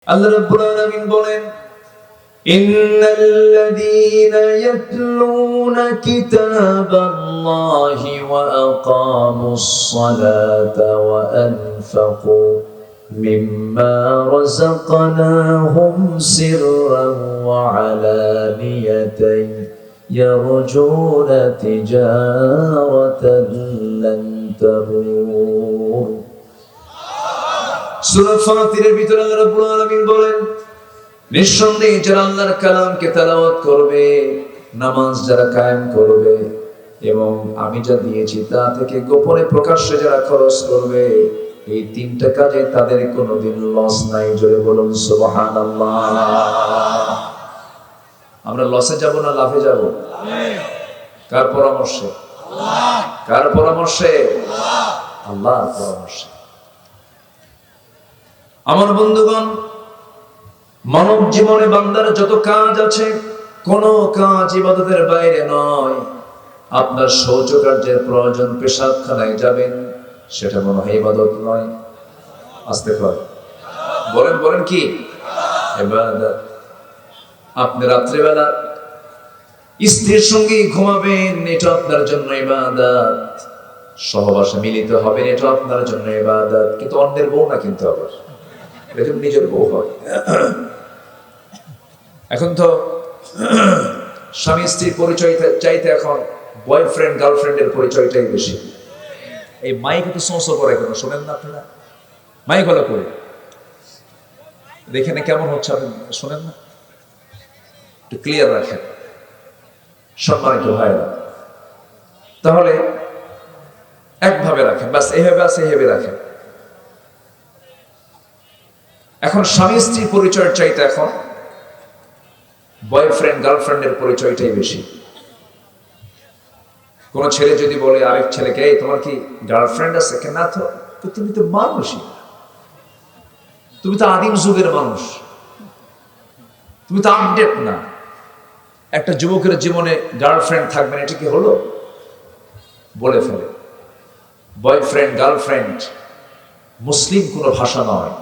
আল্লাহ রাব্বুল আলামিন বলেন, ইন্নাল্লাযীনা ইয়াতলুনা কিতাবাল্লাহি ওয়া আকামুস সালাতা ওয়া আনফাকু মিম্মা রাযাকনাহুম সিররান ওয়া আলানিয়াতান ইয়ারজুনা তিজারাতান লান তাবুর। সূরা ফাতিরের ভিতরে আল্লাহ রাব্বুল আলামিন বলেন, নিঃসন্দেহে যারা আল্লাহর কালামকে তেলাওয়াত করবে, নামাজ যারা কায়েম করবে এবং আমি যা দিয়েছি তা থেকে গোপনে প্রকাশ্যে যারা খরচ করবে, এই তিনটা কাজে তাদের কোনোদিন লস নাই। জোরে বলুন সুবহানাল্লাহ। আমরা লসে যাব না লাভে যাব? কার পরামর্শে? কার পরামর্শে? আল্লাহর পরামর্শে। আমার বন্ধুগণ, মানব জীবনে বান্দার যত কাজ আছে, কোন কাজ ইবাদতের বাইরে নয়। আপনার শৌচকার্যের প্রয়োজন, পেশাবখানায় যাবেন, সেটা মনে হয় ইবাদত নয়? আস্তে করে বলেন, বলেন কি ইবাদত? আপনি রাত্রিবেলা স্ত্রীর সঙ্গে ঘুমাবেন, এটা আপনার জন্য ইবাদত। সহবাসে মিলিত হবেন, এটা আপনার জন্য ইবাদত। কিন্তু অন্যের বউ না, কিন্তু আবার এরকম নিজের বউ হয়। এখন তো স্বামী স্ত্রীর পরিচয় চাইতে এখন বয়ফ্রেন্ড গার্লফ্রেন্ডের পরিচয়টাই বেশি। এই মাইক তো সংসর্গ করে, কেন শোনেন না আপনারা? মাইক হলো করে দেখেন কেমন হচ্ছে, আপনি শোনেন না? একটু ক্লিয়ার রাখেন সম্মানিত ভাইরা। তাহলে একভাবে রাখেন, বাস এইভাবে আছে, এইভাবে রাখেন। এখন স্বামী স্ত্রীর পরিচয়ের চাইতে এখন বয়ফ্রেন্ড গার্লফ্রেন্ডের পরিচয়টাই বেশি। কোন ছেলে যদি বলে আরেক ছেলেকে, এই তোমার কি গার্লফ্রেন্ড আছে? না তো, তুমি তো মানুষই, তুমি তো আদিম যুগের মানুষ, তুমি তো আপডেট না। একটা যুবকের জীবনে গার্লফ্রেন্ড থাকবে না, এটা কি হলো? বলে ফেলে। বয়ফ্রেন্ড গার্লফ্রেন্ড মুসলিম কোনো ভাষা নয়,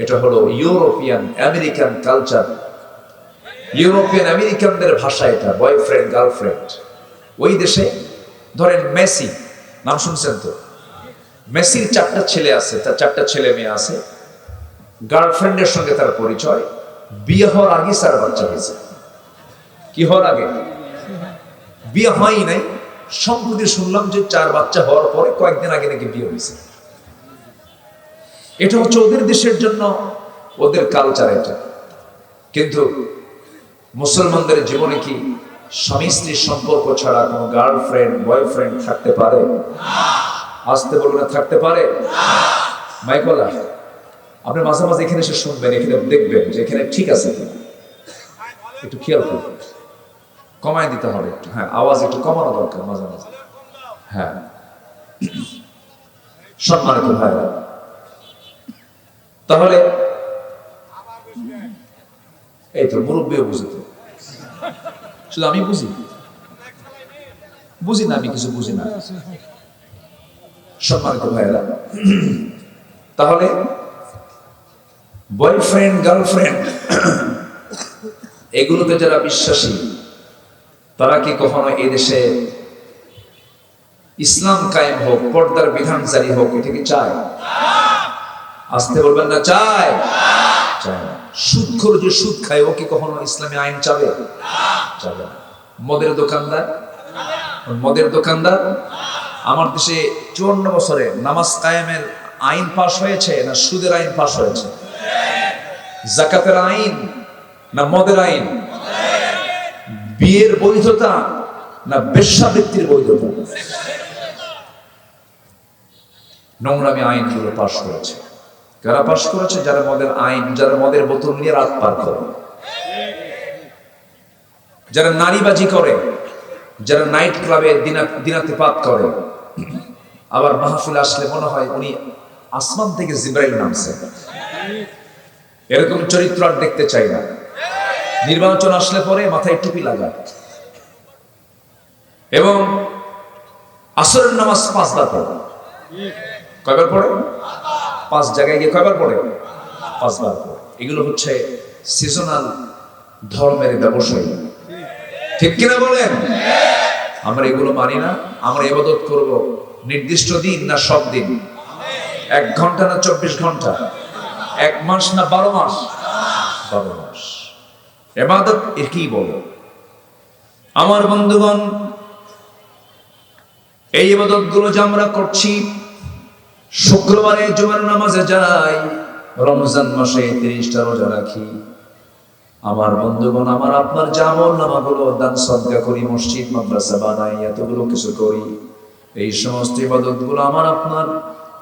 এটা হলো ইউরোপিয়ান আমেরিকান কালচার, ইউরোপিয়ান আমেরিকানদের ভাষা এটা, বয়ফ্রেন্ড গার্লফ্রেন্ড। ওই দেশে ধরেন মেসি, নাম শুনছেন তো? মেসির 4টা ছেলে আছে, তার 4টা ছেলে মেয়ে আছে। গার্লফ্রেন্ডের সঙ্গে তার পরিচয়, বিয়ে হওয়ার আগে 4 বাচ্চা হয়েছে। কি হওয়ার আগে? বিয়ে হয় নাই, সম্প্রতি শুনলাম যে 4 বাচ্চা হওয়ার পরে কয়েকদিন আগে নাকি বিয়ে হয়েছে। এটা হচ্ছে ওদের দেশের জন্য, ওদের কালচার এটা। কিন্তু মুসলমানদের জীবনে কি স্বামী স্ত্রীর সম্পর্ক ছাড়া কোনো গার্লফ্রেন্ড বয়ফ্রেন্ড থাকতে পারে? আসতে বলুন না, থাকতে পারে? মাইকলা, আপনি মাঝে মাঝে এখানে এসে শুনবেন, এখানে দেখবেন যে এখানে ঠিক আছে কিনা, একটু খেয়াল করবেন। কমায় দিতে হবে একটু, হ্যাঁ, আওয়াজ একটু কমানো দরকার মাঝে মাঝে। হ্যাঁ, সম্মানিত ভাইরা, তাহলে এই তো মুরব্বীও বুঝে, তো শুধু আমি বুঝি না, আমি কিছু বুঝি না। সম্মানিত ভাইরা, তাহলে বয়ফ্রেন্ড গার্লফ্রেন্ড এগুলোতে যারা বিশ্বাসী, তারা কি কখনো এই দেশে ইসলাম কায়েম হোক, পর্দার বিধান জারি হোক, এটা কি চায়? আসতে বলবেন না, চায়? চায় না। সুদখোর যে সুদ খায়, ও কি কখনো ইসলামী আইন চাবে? চাবে না। মদের দোকানদার আমার দেশে 54 বছরে নামাজ কায়েমের আইন পাশ হয়েছে না সুদের আইন পাশ হয়েছে? যাকাতের আইন না মদের আইন? বিয়ের বৈধতা না বেশ্যাবৃত্তির বৈধতা? নোংরামি আইনগুলো পাশ করেছে। কারা পাশ করেছে? যারা মদের আইন, যারা মদের বোতল নিয়ে রাত পার করে, যারা নারীবাজি করে, যারা নাইট ক্লাবে দিনাতিপাত করে। আবার মাহফিল আসলে মনে হয় উনি আসমান থেকে জিবরাইল নামছে। এরকম চরিত্র আর দেখতে চাই না। নির্বাচন আসলে পরে মাথায় টুপি লাগায় এবং আসরের নামাজ 5 বার পড়ে। কয়বার পড়ে? 5 জায়গায় গিয়ে কয়বার পড়ে? 5 বার পড়ে। এগুলো হচ্ছে সিজনাল ধর্মের ব্যবসায়ী, ঠিক কিনা বলেন? আমরা এগুলো মানি না। আমরা ইবাদত করব নির্দিষ্ট দিন না সব দিন, 1 ঘন্টা না 24 ঘন্টা, 1 মাস না 12 মাস? 12 মাস ইবাদত এর কি বলো আমার বন্ধুগণ? এই ইবাদত গুলো যে আমরা করছি, শুক্রবারে জুমার নামাজে যাই, রমজান মাসে 30টা রোজা রাখি, আমার বন্ধুগণ আমার আপনার যে আমল নামাগুলো দান সদকা করি, মসজিদ মাদ্রাসা বানাই, এতগুলো কিছু করি, এই সমস্ত ইবাদত গুলো আমার আপনার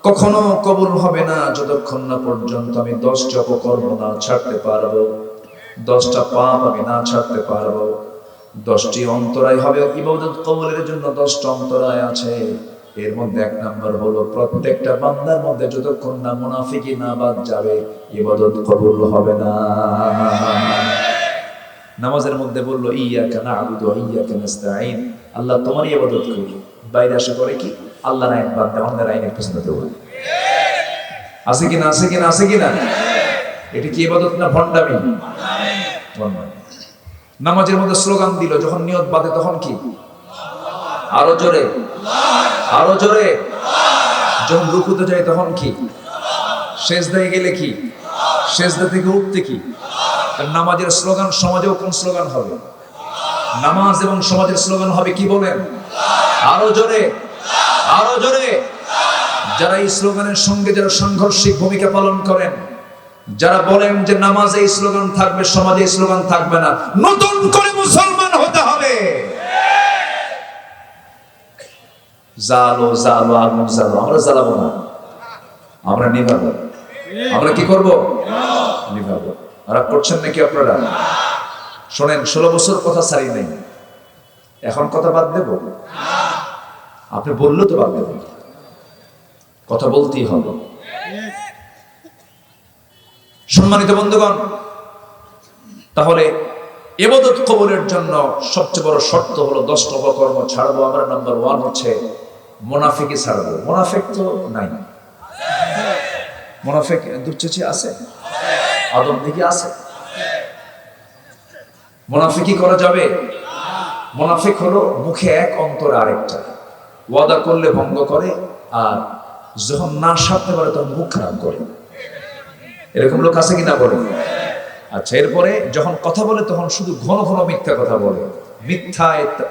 কখনো কবুল হবে না যতক্ষণ না পর্যন্ত আমি 10টা অপকর্ম না ছাড়তে পারবো, 10টা পাপ আমি না ছাড়তে পারবো। 10টি অন্তরায় হবে ইবাদত কবুলের জন্য। 10টা অন্তরায় আছে, এর মধ্যে 1 নাম্বার হলো প্রত্যেকটা বান্দার মধ্যে যতক্ষণ না মুনাফিকি না বাদ যাবে, ইবাদত কবুল হবে না। নামাজের মধ্যে বললো ইয়াকা না'বুদু ওয়া ইয়াকা নাস্তাঈন, আল্লাহ তোমারই ইবাদত করি। বাইরে আসে করে কি? আল্লাহর আইন বাদ দেয়, অন্যের আইনের পিছনে দৌড়ায়। আছে কিনা? আছে কিনা? আছে কিনা? এটা কি ইবাদত না ভণ্ডামি? ভণ্ডামি। নামাজের মধ্যে স্লোগান দিল, যখন নিয়ত বাঁধে তখন কি? আরো জোরে, আরো জোরে। যখন রুকুতে যায় তখন কি? সেজদায় গেলে কি? সেজদা থেকে উঠতে কি? নামাজের স্লোগান সমাজেও কোন স্লোগান হবে? নামাজ এবং সমাজের স্লোগান হবে কি বলেন? আরো জোরে, আরো জোরে। যারা এই স্লোগানের সঙ্গে যারা সাংঘর্ষিক ভূমিকা পালন করেন, যারা বলেন যে নামাজে এই স্লোগান থাকবে, সমাজে এই স্লোগান থাকবে না, নতুন করে মুসলমান হতে হবে। জালো জালো আগুন জালো, আমরা জ্বালাবো না, আমরা নিভাবো। আমরা কি করব? নিভাবো। রাগ করছেন নাকি আপনারা? শোনেন, 16 বছর কথা ছাড়ি নাই, এখন কথা বাদ দেব? আপনি বললেও তো বাদ দেব, কথা বলতেই হবে। সম্মানিত বন্ধুগণ, তাহলে ইবাদত কবুলের জন্য সবচেয়ে বড় শর্ত হলো 10টা অপকর্ম ছাড়বো আমরা। নাম্বার 1 হচ্ছে মুনাফিকি ছাড়বো। মুনাফিক তো নাই, মুনাফিক দুচ্চেচি আছে, আদম দিকে আছে। মুনাফিকি করা যাবে? মুনাফিক হলো মুখে এক অন্তরে আরেকটা, ওয়াদা করলে ভঙ্গ করে, আর যখন না সারতে পারে তখন মুখ খারাপ করে। এরকম লোক আছে কিনা বলে? আচ্ছা, এরপরে যখন কথা বলে তখন শুধু ঘন ঘন মিথ্যা কথা বলে।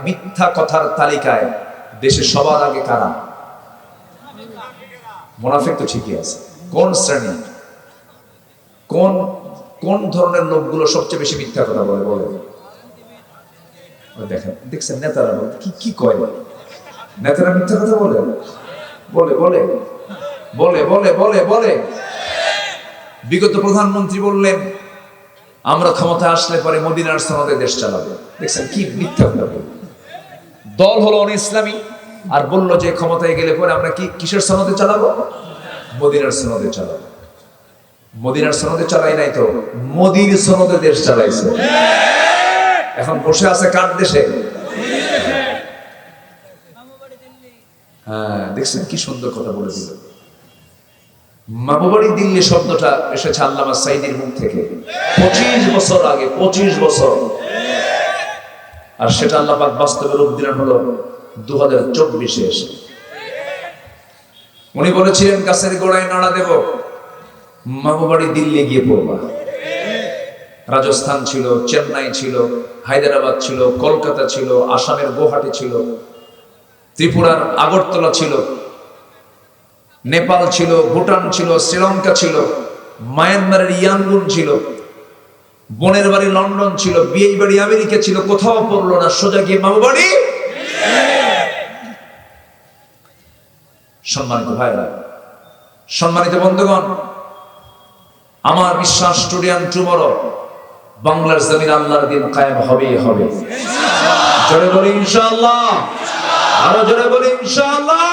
মিথ্যা কথার তালিকায় দেশে সবার আগে কারা? মুনাফিক তো ঠিকই আছে। কোন শ্রেণী, কোন কোন ধরনের লোকগুলো সবচেয়ে বেশি মিথ্যা কথা বলে? বলে দেখেন, দেখছেন নেতারা বলে কি কি কয়, নেতারা মিথ্যা কথা বলে বলে বলে বলে বলে বলে বলে। বিগত প্রধানমন্ত্রী বললেন আমরা ক্ষমতায় আসলে পরে মদিনার সনদে দেশ চালাবে। দেখছেন কি মিথ্যা কথা বলে। দল হলো অন-ইসলামী, আর বললো যে ক্ষমতায় গেলে পরে আমরা কি কিসের সনদে চালাবো? মদিনার সনদে চালাবো। মদিনার সনদে চালাই নাই তো, মোদির সনদে দেশ চালাইছে। এখন বসে আছে কার দেশে? হ্যাঁ, দেখছেন কি সুন্দর কথা বলে দিল। মামুবাড়ি দিল্লি শব্দটা এসেছে আল্লামা সাঈদীর মুখ থেকে 25 বছর আগে, 25 বছর। আর সেটা আল্লাহ পাক বাস্তবে রূপ দিলেন হলো 2024-এ এসে। উনি বলেছিলেন গাছের গোড়ায় নাড়া দেব, মামুবাড়ি দিল্লি গিয়ে পড়বা। রাজস্থান ছিল, চেন্নাই ছিল, হায়দ্রাবাদ ছিল, কলকাতা ছিল, আসামের গুয়াহাটি ছিল, ত্রিপুরার আগরতলা ছিল, নেপাল ছিল, ভুটান ছিল, শ্রীলঙ্কা ছিল, মায়ানমারের ইয়াঙ্গুন ছিল, বোনের বাড়ি লন্ডন ছিল, বিয়ে বাড়ি আমেরিকা ছিল, কোথাও পড়লো না, সোজা গিয়ে মামু বাড়ি। সম্মানিত ভাইরা, সম্মানিত বন্ধুগণ, আমার বিশ্বাস টুডে অ্যান্ড টুমরো বাংলার জমিন আল্লাহর দিন কায়েম হবেই হবে। জোরে বলি ইনশাআল্লাহ, আরো জোরে বলি ইনশাআল্লাহ।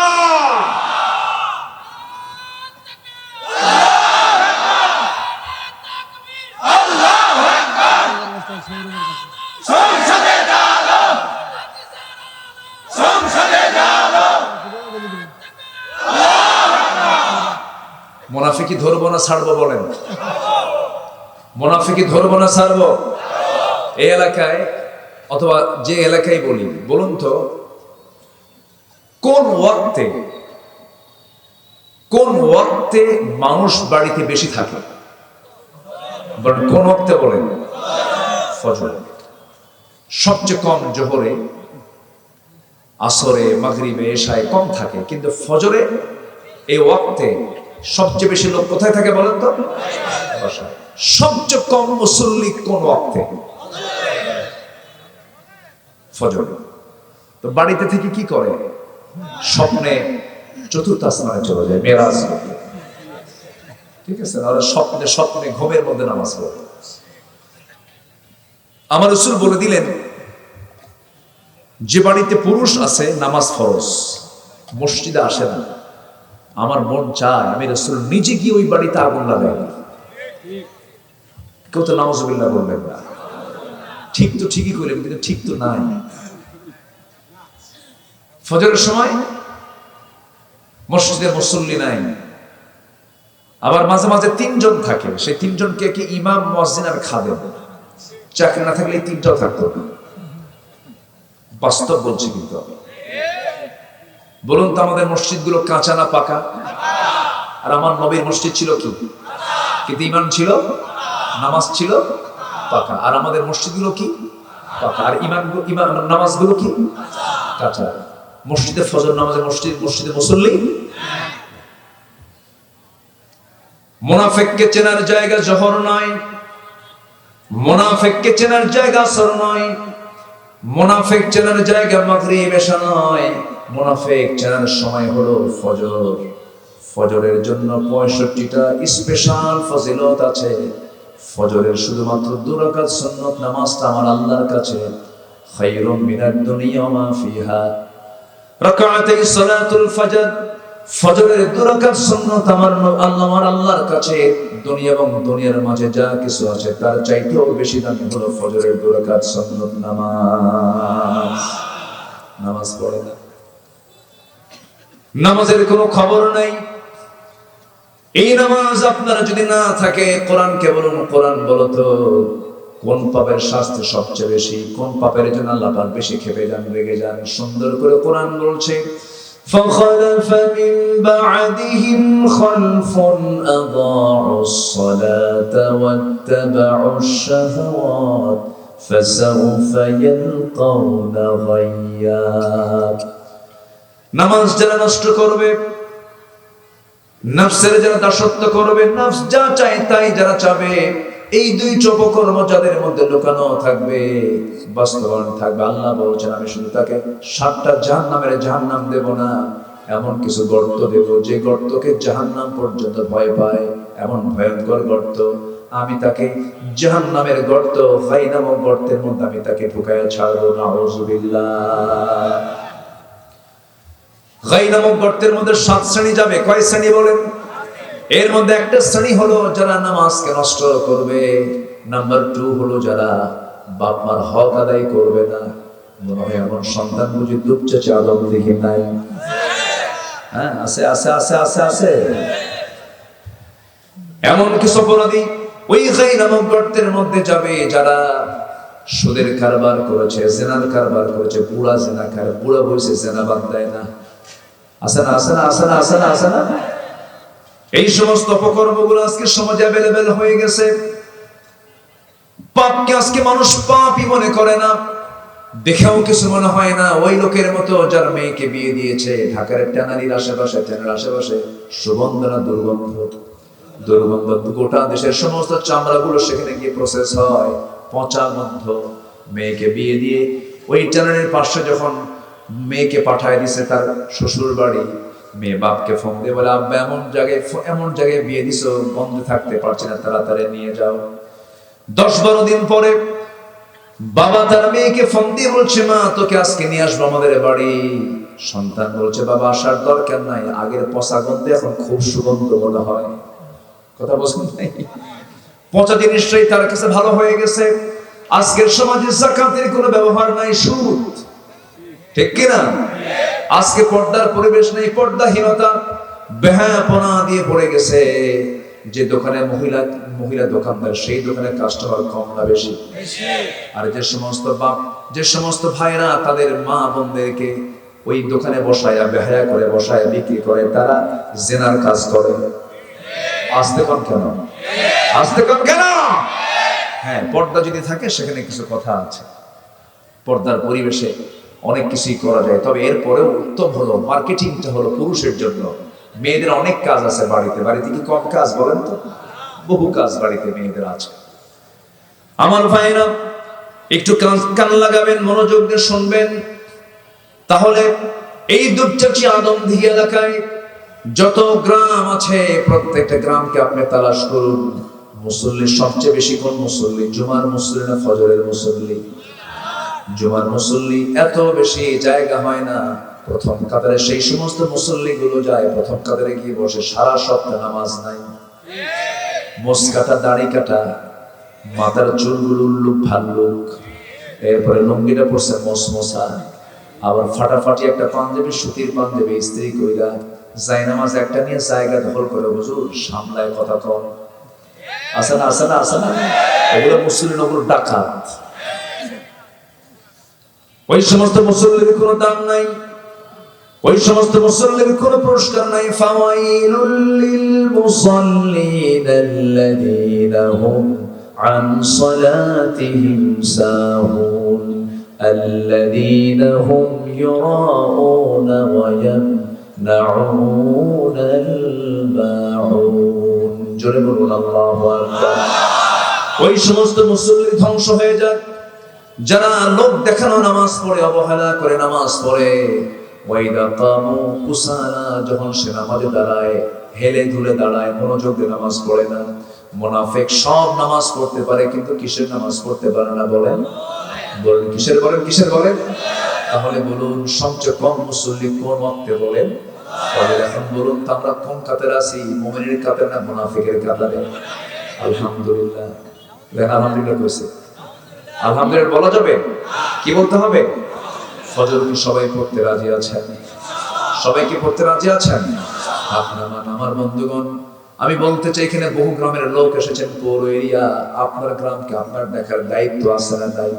মুনাফিকি ধরবো না ছাড়বো বলেন? মুনাফিকি ধরবো না ছাড়বো? এই এলাকায় অথবা যে এলাকায় বলি, বলুন তো কোন ওয়াক্তে মানুষ বাড়িতে বেশি থাকে? কোন ওয়াক্তে বলেন? ফজর। সবচেয়ে কম জোহরে, আসরে, মাগরিবে, এশায় কম থাকে, কিন্তু ফজরে এই ওয়াক্তে সবচেয়ে বেশি লোক কোথায় থাকে বলেন তো? বাসায়। সবচেয়ে কম মুসল্লি কোন ওয়াক্তে? ফজর। তো বাড়িতে থেকে কি করে? স্বপ্নে চতুর্থ আসমানে চলে যায়, মেরাজ। ঠিক আছে, ওরা স্বপ্নে ঘুমের মধ্যে নামাজ পড়ে। আমার রাসূল বলে দিলেন, যে বাড়িতে পুরুষ আছে নামাজ ফরজ, মসজিদে আসে না, আমার মন চায় আমি রাসূল নিজে গিয়ে ওই বাড়িতে আগুন লাগাই। কেউ তো নাউজুবিল্লাহ বলবেন না। ঠিক তো ঠিকই কইলেন, কিন্তু ঠিক তো নাই। ফজরের সময় মসজিদের মুসল্লি নাই, আবার মাঝে মাঝে তিনজন থাকে, সেই তিনজনকে কি ইমাম, মুয়াজ্জিন আর খাদেম, চাকরি না থাকলে এই তিনটাও থাকতো না। বাস্তব বলছি কিন্তু আমি। বলুন তো আমাদের মসজিদগুলো কাঁচা না পাকা? আর আমার নবীর মসজিদ ছিল কি? কিন্তু ইমান ছিল, নামাজ ছিল পাকা। আর আমাদের মসজিদগুলো কি? পাকা। আর ইমান নামাজগুলো কি? কাঁচা। মসজিদে ফজর নামাজে মসজিদে মুসল্লি। মুনাফিককে চেনার জায়গা জোহর নয়, মুনাফিককে চেনার জায়গা আসর নয়, মুনাফিক চেনার জায়গা মাগরিব এশা নয়, মুনাফিক চেনার সময় হলো ফজর। ফজরের জন্য 65টা স্পেশাল ফজিলত আছে। ফজরের শুধুমাত্র 2 রাকাত সুন্নাত নামাজটা আমার আল্লাহর কাছে খায়রুম মিনাদ দুনিয়া ওয়া মা ফিহা। রাকাতাই সালাতুল ফজর, ফজরের 2 রাকাত সুন্নাত আমার আল্লাহর কাছে দুনিয়া এবং দুনিয়ার মাঝে যা কিছু আছে তার চাইতেও বেশি দামি হলো ফজরের 2 রাকাত সুন্নাত নামাজ পড়ে না, নামাজের কোনো খবর নাই। এই নামাজ আপনারা যদি না থাকে, কোরআনকে বলুন, কোরআন বলো তো কোন পাপের শাস্তি সবচেয়ে বেশি, কোন পাপের জন্য আল্লাহ পাক বেশি ক্ষেপে যান, রেগে যান? সুন্দর করে কোরআন বলছে, فخلف من بعدهم خلف أضاعوا الصلاة واتبعوا الشهوات فسوف يلقون غيا। নামাজ যারা নষ্ট করবে, নফসের যারা দাসত্ব করবে, নফস যা চায় তাই যারা চাবে, এই 2 অপকর্ম যাদের মধ্যে লুকানো থাকবে, বাস্তবায়ন থাকবে, আল্লাহ বলছেন আমি শুধু তাকে 7টা জাহান্নাম দেব না, এমন কিছু গর্ত দেব যে গর্তকে জাহান্নাম পর্যন্ত ভয় পায়, এমন ভয়ঙ্কর গর্ত। আমি তাকে জাহান্নামের গর্ত, গাই নামক গর্তের মধ্যে আমি তাকে ঢুকায়া ছাড়বো। নাউযুবিল্লাহ। গাই নামক গর্তের মধ্যে 7 শ্রেণী যাবে। কয় শ্রেণী বলেন? এর মধ্যে একটা শ্রেণী হলো যারা নামাজকে নষ্ট করবে। নাম্বার 2 হলো যারা বাপ মার হক আদায় করবে না। মনে হয় এমন সন্তান বুঝি দুপচেছে আদম দেখি নাই? হ্যাঁ, আছে আছে আছে আছে আছে। এমন কিছু অপরাধী ওই গাই নামক গর্তের মধ্যে যাবে যারা সুদের কারবার করেছে, জেনার কারবার করেছে, বুড়া জেনাকার, বুড়া বয়সে জেনা বাদ দেয় না। আছে না আছে না আছে না আছে না আছে না? এই সমস্ত অপকর্মগুলো আজকে সমাজে অ্যাভেলেবেল হয়ে গেছে। পাপকে আজকে মানুষ পাপই মনে করে না, দেখেও কিছু মনে হয় না। ওই লোকের মতো যার মেয়েকে বিয়ে দিয়েছে ঢাকার ট্যানারির আশেপাশে, ট্যানার আশেপাশে সুগন্ধ না দুর্গন্ধ, দুর্গন্ধ গোটা দেশের সমস্ত চামড়াগুলো সেখানে গিয়ে প্রসেস হয়, পচা গন্ধ। মেয়েকে বিয়ে দিয়ে ওই ট্যানারির পাশে যখন মেয়েকে পাঠায় দিছে তার শ্বশুর বাড়ি, মেয়ে বাপকে ফোন দিয়ে বলে, আব্বা এমন জায়গায় বিয়ে দিছো, বন্ধে থাকতে পারছি না, তাড়াতাড়ি নিয়ে যাও। 10-12 দিন পরে বাবা তার মেয়েকে ফোন দিয়ে বলছে, মা তোকে আজকে নিয়ে আসবো আমাদের বাড়ি। সন্তান বলছে, বাবা আসার দরকার নাই, আগের পচা গন্ধে এখন খুব সুগন্ধ মনে হয়। কথা বলছেন নাই? পচা জিনিসটাই তার কাছে ভালো হয়ে গেছে। আজকের সমাজে যাকাতের কোনো ব্যবহার নাই, সুদ। ঠিক কিনা? আজকে পর্দার পরিবেশ নেই, পর্দাহীনতা, বেহায়াপনা দিয়ে পড়ে গেছে। যে দোকানে মহিলা দোকানদার, সেই দোকানে কাস্টমার কম না বেশি? আর যে সমস্ত ভাইরা তাদের মা বোনদেরকে ওই দোকানে বসায়া বেহায়া করে বসায়া বিক্রি করে, তারা জেনার কাজ করে। আসতে কম কেন? হ্যাঁ, পর্দা যদি থাকে সেখানে কিছু কথা আছে, পর্দার পরিবেশে অনেক কিছুই করা যায়। তবে এরপরেও উত্তম হলো মার্কেটিংটা হলো পুরুষের জন্য। মেয়েদের অনেক কাজ আছে বাড়িতে কি কম কাজ বলেন তো? বহু কাজ বাড়িতে মেয়েদের আছে। আমার ভাইরা একটু কান লাগাবেন, মনোযোগ দিয়ে শুনবেন। তাহলে এই দুপচাচি আদমদীঘি এলাকায় যত গ্রাম আছে, প্রত্যেকটা গ্রামকে আপনি তালাশ করুন। মুসল্লি সবচেয়ে বেশি কোন মুসল্লি? জুমার মুসল্লি না ফজরের মুসল্লি? জুমার মুসল্লি। এত বেশি জায়গা হয় না প্রথম কাতারে। সেই সমস্ত মুসল্লি গুলো যায় প্রথম কাতারে গিয়ে বসে, সারা সপ্তাহ নামাজ নাই, মোস কাটা, দাড়ি কাটা, মাথার চুলগুলো উল্লুক ভাল্লুক, এরপরে লুঙ্গিটা পড়ছে মসমসা, আবার ফাটাফাটি একটা পাঞ্জাবি, সুতির পাঞ্জাবি ইস্ত্রি কইরা জায়নামাজ একটা নিয়ে জায়গা দখল করে হুজুর সামলায় কথা কম। আছে না? এগুলো মুসলিম, ওগুলো ডাকাত। ওই সমস্ত মুসল্লির কোনো দাম নাই, ওই সমস্ত মুসল্লির কোনো পুরস্কার নাই। ফাওয়াইলুল লিল মুসাল্লিন আল্লাযীনা হুম আন সালাতিহিম সাহুন আল্লাযীনা হুম ইউরাউনা ওয়া ইয়ামনাউনাল মাউন। জোরে বলুন আল্লাহু আকবার। ওই সমস্ত মুসল্লি ধ্বংস হয়ে যায় যারা লোক দেখানো নামাজ পড়ে, অবহেলা করে নামাজ পড়ে। ওয়াইদা কামু কুসালা, যখন সে নামাজে দাঁড়ায় হেলে দুলে দাঁড়ায়, মনোযোগ দিয়ে নামাজ পড়ে না। মুনাফিক সব নামাজ পড়তে পারে কিন্তু কিসের নামাজ পড়তে পারে না? বলেন কিসের বলেন? তাহলে বলুন সবচেয়ে কম মুসল্লি কোন ওয়াক্তে? বলেন। এখন বলুন তো আমরা কোন কাতারে আছি? মুমিনের কাতারে না মুনাফিকের কাতারে? আলহামদুলিল্লাহ। আলহামদুলিল্লাহ কইছে, আলহামদুলিল্লাহ বলা যাবে? কি বলতে হবে? ফজর কি সবাই পড়তে রাজি আছেন? সবাই কি পড়তে রাজি আছেন? আমার বন্ধুগণ, আমি বলতে চাই এখানে বহু গ্রামের লোক এসেছেন, পৌর এরিয়া। আপনার গ্রামকে আপনার দেখার দায়িত্ব আছে না? নাই?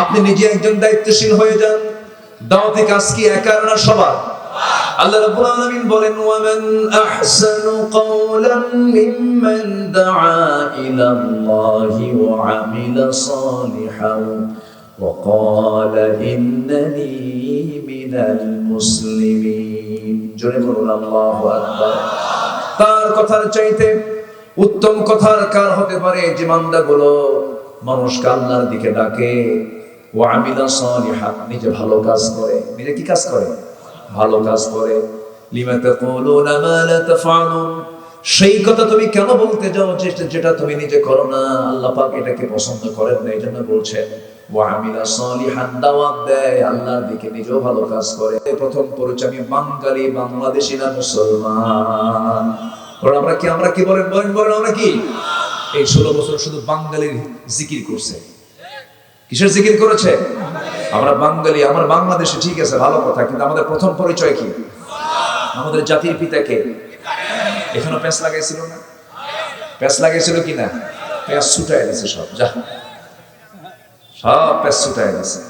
আপনি নিজে একজন দায়িত্বশীল হয়ে যান। দাওয়াতি কাজ কি একার না সবার? আল্লাহ রাব্বুল আলামিন বলেন, ওয়া মান আহসানু কাওলাম মিম্মান দাআ ইলাল্লাহি ওয়া আমিলা সালিহান ওয়া ক্বালা ইন্নানি মিনাল মুসলিমিন। জোরে বলুন আল্লাহু আকবার। তার কথার চাইতে উত্তম কথার কার হতে পারে? যে বান্দাগুলো মানুষকে আল্লাহর দিকে ডাকে, ওয়া আমিলা সালিহান, নিজে ভালো কাজ করে। নিজে কি কাজ করে? ভালো কাজ করে। লিমা তাকুলুনা মা লা তাফআলুন, সেই কথা তুমি কেন বলতে যাও যেটা তুমি নিজে করো না? আল্লাহ পাক এটাকে পছন্দ করেন না, এইজন্য বলছেন ওয়া আমিলা সালিহান, দাওয়াত দেয় আল্লাহর দিকে, নিজেও ভালো কাজ করে। প্রথম পরিচয়, আমি বাঙালি, বাংলাদেশি না মুসলমান। আমরা কি বলেন আমরা কি? এই 16 বছর শুধু বাঙালির জিকির করছে। কিসের জিকির করেছে? আমরা বাঙালি, আমার বাংলাদেশে, ঠিক আছে ভালো কথা, কিন্তু আমাদের প্রথম পরিচয় কি? আমাদের জাতির পিতা কে? এখানে প্যাঁচ লাগাইছিল না? প্যাঁচ লাগাইছিল কিনা? প্যাঁচ ছুটাই দিছে সব, সব প্যাঁচ ছুটাই দিছে।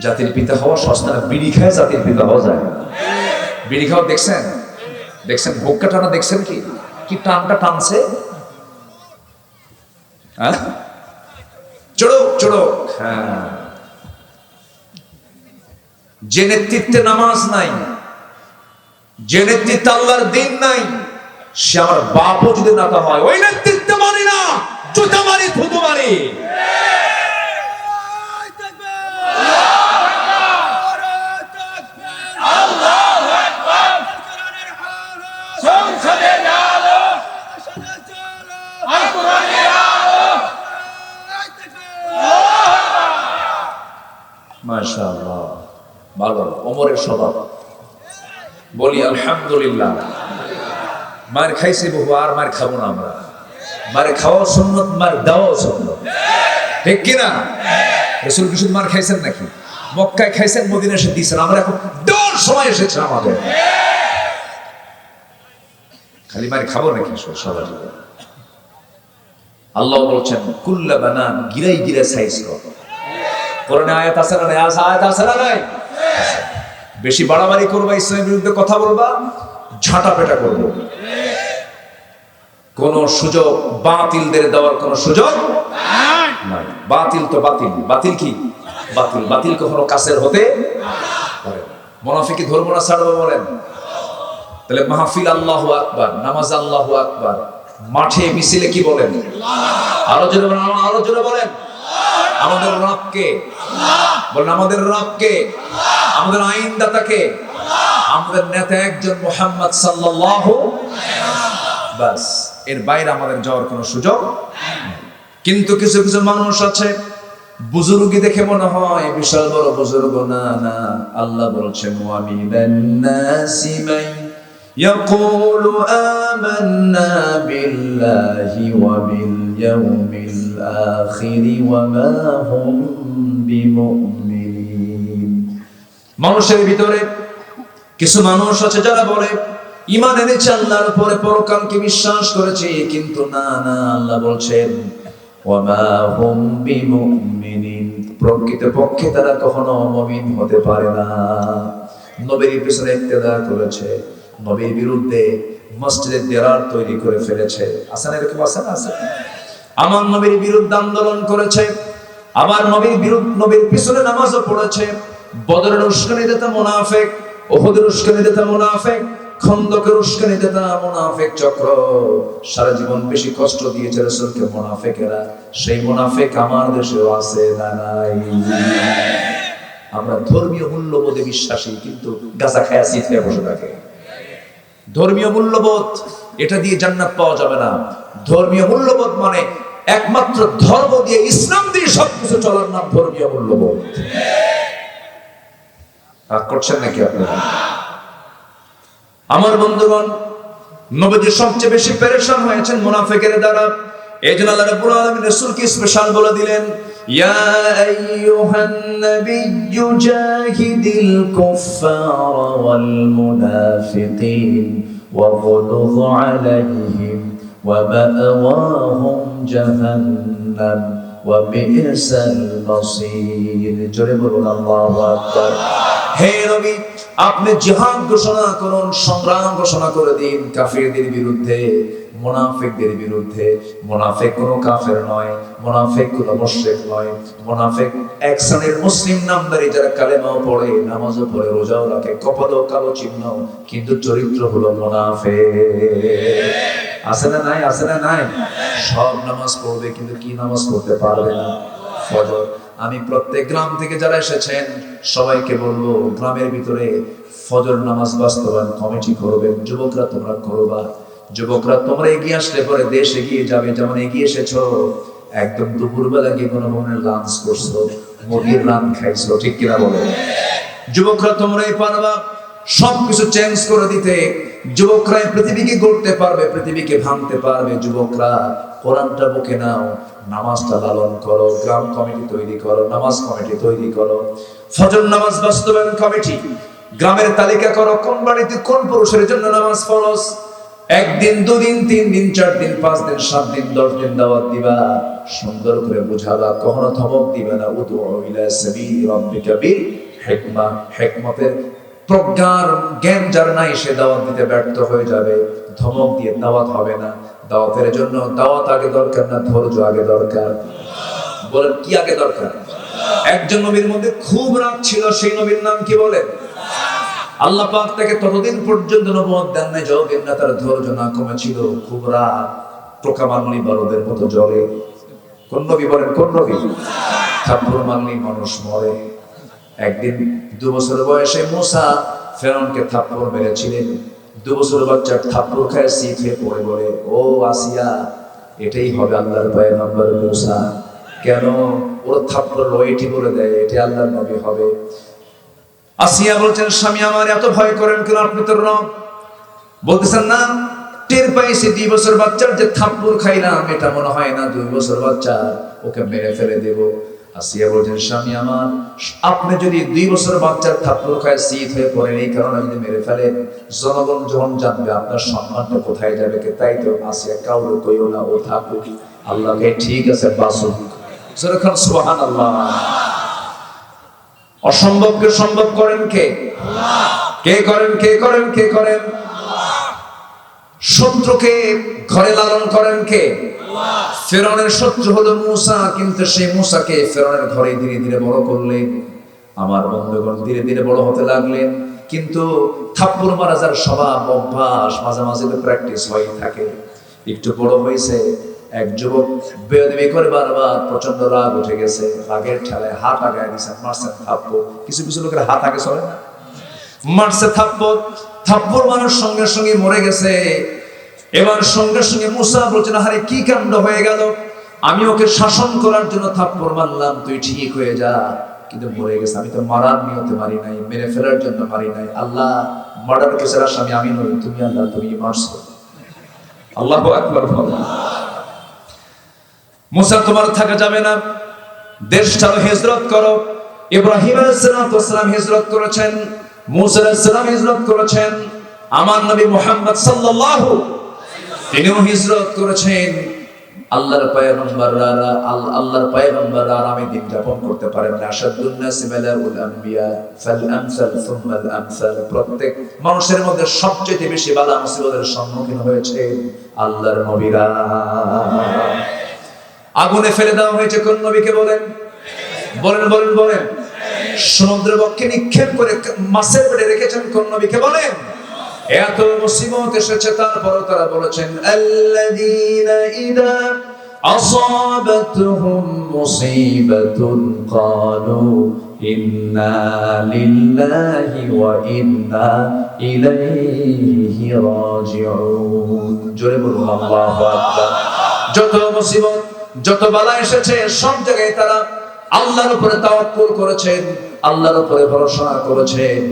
জাতির পিতা হওয়া সস্তা না। বিড়ি খায় জাতির পিতা হওয়া যায়? বিড়ি খাওয়া দেখছেন? ভোক্কা টানা দেখছেন? কি টানটা টানছে, হ্যাঁ, চড়ক। হ্যাঁ, যে নেতৃত্বে নামাজ নাই, যে নেতৃত্বে আল্লাহর দিন নাই, সে আমার বাপও যদি নেতা হয়, ওই নেতৃত্ব মানি না, জুতা মারি, থুতু মারি। মাশাআল্লাহ, ভালো। ওমরের স্বভাব। বলি আলহামদুলিল্লাহ। মার খাইছে বহু, আর মার খাবো না আমরা। মার খাওয়া সুন্নত, মার দেওয়া সুন্নত, ঠিক কিনা? রাসূল কি শুধু মার খাইছেন নাকি? মক্কায় খাইছেন, মদিনায় এসে দিয়েছেন। আমরা এখন দেওয়ার সময় এসেছে আমাদের। খালি মারি খাবো নাকি সবার? আল্লাহ বলছেন কুল্লা বানান, গিরাই গিরা সাইজ কর। কোরআনে আয়াত আছে না নাই? আয়াত আছে না নাই? বেশি বাড়াবাড়ি করবা, ইসলামের বিরুদ্ধে কথা বলবা, ঝাঁটা পেটা করবো। কোন সুযোগ বাতিলদের দেওয়ার কোন সুযোগ নাই। বাতিল তো বাতিল। বাতিল কি? বাতিল। বাতিল কখনো কাছের হতে পারে না। মুনাফিকি ধর্ম না ছাড়বো বলেন? তাহলে মাহফিল আল্লাহু আকবার, নামাজ আল্লাহু আকবার, মাঠে মিছিলে কি বলেন? আরো জোরে বলেন, আরো জোরে বলেন। আমাদের রবকে বলেন, আমাদের রবকে, আমাদের আইনদাতাকে, আমাদের নেতা একজন মুহাম্মদ সাল্লাল্লাহু আলাইহি ওয়াসাল্লাম। বাস, এর বাইরে আমাদের যাওয়ার কোনো সুযোগ নেই। কিন্তু কিছু কিছু মানুষ আছে, বুজুর্গি দেখে মনে হয় বিশাল বড় বুজুর্গ। না না, আল্লাহ বলছেন ওয়া মিনান নাসি মান ইয়াকুলু আমান্না বিল্লাহি ওয়া বিল ইয়াউমিল আখির ওয়া মা হুম বিমুমিনিন। মানুষের ভিতরে কিছু মানুষ আছে যারা বলে ঈমান এনেছে, আল্লাহর উপরে, পরকালকে বিশ্বাস করেছে, কিন্তু না না, আল্লাহ বলছেন ওয়া মা হুম বিমুমিনিন, প্রকৃতপক্ষে তারা কখনো মুমিন হতে পারে না। নবীর পিছনে ইক্তেদা করেছে, নবীর বিরুদ্ধে মসজিদের দেয়াল তৈরি করে ফেলেছে। আছে না এরকম? আছে না? আছে। আমার নবীর বিরুদ্ধে আন্দোলন করেছে, আবার নবীর পিছনে নামাজও পড়েছে। বদরের উস্কানি দেতা মুনাফিক, উহুদের উস্কানি দেতা মুনাফিক, খন্দকের উস্কানি দেতা মুনাফিক চক্র সারা জীবন বেশি কষ্ট দিয়েছে রাসূলকে মুনাফিকেরা। সেই মুনাফিক আমার দেশেও আছে না নাই? আমরা ধর্মীয় মূল্যবোধে বিশ্বাসী, কিন্তু গাঁজা খায়া সিট খেয়ে বসে থাকে। ধর্মীয় মূল্যবোধ, এটা দিয়ে জান্নাত পাওয়া যাবে না। ধর্মীয় মূল্যবোধ মানে একমাত্র ধর্ম দিয়ে, ইসলাম দিয়ে সবকিছু চলার নাম ধর্মীয় মূল্যবোধ। রাগ করছেন নাকি আপনারা? আমার বন্ধুগণ, নবীজি সবচেয়ে বেশি পেরেশান হয়েছেন মুনাফিকের দ্বারা। এইজন্য আল্লাহ রাব্বুল আলামিন রাসূলকে স্পেশাল বলে দিলেন, ইয়া আইয়ুহান নাবিয়্যু জাহিদিল কুফফারা ওয়াল মুনাফিকিন ওয়াগলুয আলাইহিম ওয়া মা'ওয়াহুম জাহান্নাম ওয়া বি'সাল মাসীর। জোরে বলুন আল্লাহু আকবার। হে নবী, আপনি জিহাদ ঘোষণা করুন, সংগ্রাম ঘোষণা করে দিন কাফিরদের বিরুদ্ধে, মুনাফিকদের বিরুদ্ধে। মুনাফিক কোনো কাফের নয়, মুনাফিক কোনো মুশরিক নয়। মুনাফিক এক শ্রেণীর মুসলিম নামধারী যারা কালেমাও পড়ে, নামাজও পড়ে, রোজাও রাখে, কপালেও কালো চিহ্ন, কিন্তু চরিত্র হলো মুনাফিক। আছে না নাই? আছে না নাই? সব নামাজ পড়বে, কিন্তু কি নামাজ পড়তে পারবে না? ফজর। আমি প্রত্যেক গ্রাম থেকে যারা এসেছেন সবাইকে বলবো, গ্রামের ভিতরে ফজর নামাজ বাস্তবায়ন কমিটি করবেন। যুবকরা তোমরা করবা। যুবকরা তোমরা এগিয়ে আসলে পরে দেশ এগিয়ে যাবে। যেমন এগিয়ে এসেছো, একদম দুপুরবেলা গিয়ে কোনো ধরনের লাঞ্চ করছো, মুরগির রান খাইছো, ঠিক কিনা বলো? যুবকরা তোমরাই পারবা সবকিছু চেঞ্জ করে দিতে। যুবকরা পৃথিবীকে গড়তে পারবে, পৃথিবীকে ভাঙতে পারবে। যুবকরা কোরআনটা বুকে নাও, নামাজটা লালন করো, গ্রাম কমিটি তৈরি করো, নামাজ কমিটি তৈরি করো, ফজর নামাজ বাস্তবায়ন কমিটি, গ্রামের তালিকা করো কোন বাড়িতে কোন পুরুষের জন্য নামাজ ফরজ। একদিন, দুদিন, 3 দিন, 4 দিন, 5 দিন, 7 দিন, 10 দিন দাওয়াত দিবা, সুন্দর করে বুঝাবা, কখনো ধমক দিবে না। উদউ ইলা সাবিলি রাব্বিকা বিল হিকমা, হিকমতের প্রজ্ঞার জ্ঞান যার নাই সে দাওয়াত দিতে ব্যর্থ হয়ে যাবে। ধমক দিয়ে দাওয়াত হবে না। দাওয়াতের জন্য দাওয়াত আগে দরকার না, ধৈর্য আগে দরকার। বলেন কি আগে দরকার? একজন নবীর মধ্যে খুব রাগ ছিল, সেই নবীর নাম কি বলেন? আল্লাহ পাক তাকে ততদিন পর্যন্ত নবুয়ত দেন নাই যতদিন না তার ধৈর্য না কমেছিল। খুব রাগ, পোকা মারলি বারুদের মতো জ্বলে। কোন নবী বলেন? কোন নবী? থাপ্পড় মারলি মানুষ মরে। একদিন 2 বছর বয়সে মুসা ফেরাউনকে থাপ্পড় মেরেছিলেন। 2 বছর বাচ্চার থাপ্পড় খায় সিট হয়ে পড়ে বলে, ও আসিয়া, এটাই হবে আল্লাহর পয়গম্বর মুসা। কেন? ওর থাপ্পড় রয়েটি বলে দেয় এটা আল্লাহর নবী হবে। আসিয়া বলছেন, স্বামী আমার এত ভয় করেন কেন? আপনি তো রব। বলতেছেন না, টের পাইছি 2 বছর বাচ্চার যে থাপ্পড় খাইলাম, এটা মনে হয় না 2 বছর বাচ্চা, ওকে মেরে ফেলে দেব। আসিয়া বলছেন, স্বামী আমার, আপনি যদি 2 বছর বাচ্চার থাপ্পড় খায় শীত হয়ে পড়েন, এই কারণে যদি মেরে ফেলেন, জনগণ যখন জানবে আপনার সম্মানটা কোথায় যাবে। তাই তো আসিয়া কাউরে কইও না, ও থাকুক, আল্লাহকে ঠিক আছে বাসুক। সুবহানাল্লাহ। অসম্ভবকে সম্ভব করেন কে? কে করেন? কে করেন? কে করেন? শত্রুকে ঘরে লালন করেন কে? ফেরাউনের শত্রু হলো মূসা, কিন্তু সেই মূসাকে ফেরাউনের ঘরে ধীরে ধীরে বড় করলেন। আমার বন্ধুগণ, ধীরে ধীরে বড় হতে লাগলেন, কিন্তু থাপ্পড় মারা যার স্বভাব, অভ্যাস, মাঝে মাঝে তো প্র্যাকটিস হয়ে থাকে। একটু বড় হয়েছে, এক যুবক বেয়াদবি করে বারবার, প্রচন্ড রাগ উঠে গেছে, রাগের ঠেলায় হাত আগায় দিয়েছেন, মারছেন থাপ্পড়। কিছু কিছু লোকের হাত আগে চলে না, মারছে থাপ্পড়। থাপ্পড় মারার সঙ্গে সঙ্গে মরে গেছে। এবার সঙ্গে সঙ্গে মূসা বলছেন, আরে কি কাণ্ড হয়ে গেল, আমি ওকে শাসন করার জন্য থাপ্পড় মারলাম, তুই ঠিক হয়ে যা, কিন্তু মরে গেছে। আমি তো মারার নিয়তে মারি নাই, মেরে ফেলার জন্য মারি নাই। আল্লাহ, মার্ডার কেসের আসামি আমি নই, তুমি আল্লাহ, তুমি মারছো। আল্লাহু আকবার। মূসা, তোমার থাকা যাবে না, দেশ ছাড়ো, হিজরত করো। ইব্রাহিম আলাইহিস সালাম হিজরত করেছেন, মূসা আলাইহিস সালাম হিজরত করেছেন, আমার নবী মুহাম্মদ সাল্লাল্লাহু, তিনিও হিজরত করেছেন। আল্লাহর পয়গম্বররা আরামে দিন যাপন করতে পারেন না। আশাদুন নাসি বালাউল আম্বিয়া ফাল আমসাল সুম্মাল আমসাল। প্রত্যেক মানুষের মধ্যে সবচেয়ে বেশি বালা মুসিবতের সম্মুখীন হয়েছে আল্লাহর নবীরা। আগুনে ফেলে দেওয়া হয়েছে কোন নবীকে বলেন? বলেন বলেন বলেন। সমুদ্রের বক্ষে নিক্ষেপ করে মাছের পেটে রেখেছেন কোন নবীকে বলেন? এত মুসিবত এসেছে, তারপরও তারা বলেছেন, আল্লাযীনা ইযা আসাবাতহুম মুসিবাতুন ক্বালু ইন্না লিল্লাহি ওয়া ইন্না ইলাইহি রাজিউন। জোরে বলুন আল্লাহু আকবার। যত মুসিবত, যত বালা এসেছে, সব জায়গায় তারা আল্লাহর উপরে তাওয়াক্কুল করেছেন, আল্লাহর উপরে ভরসা করেছেন।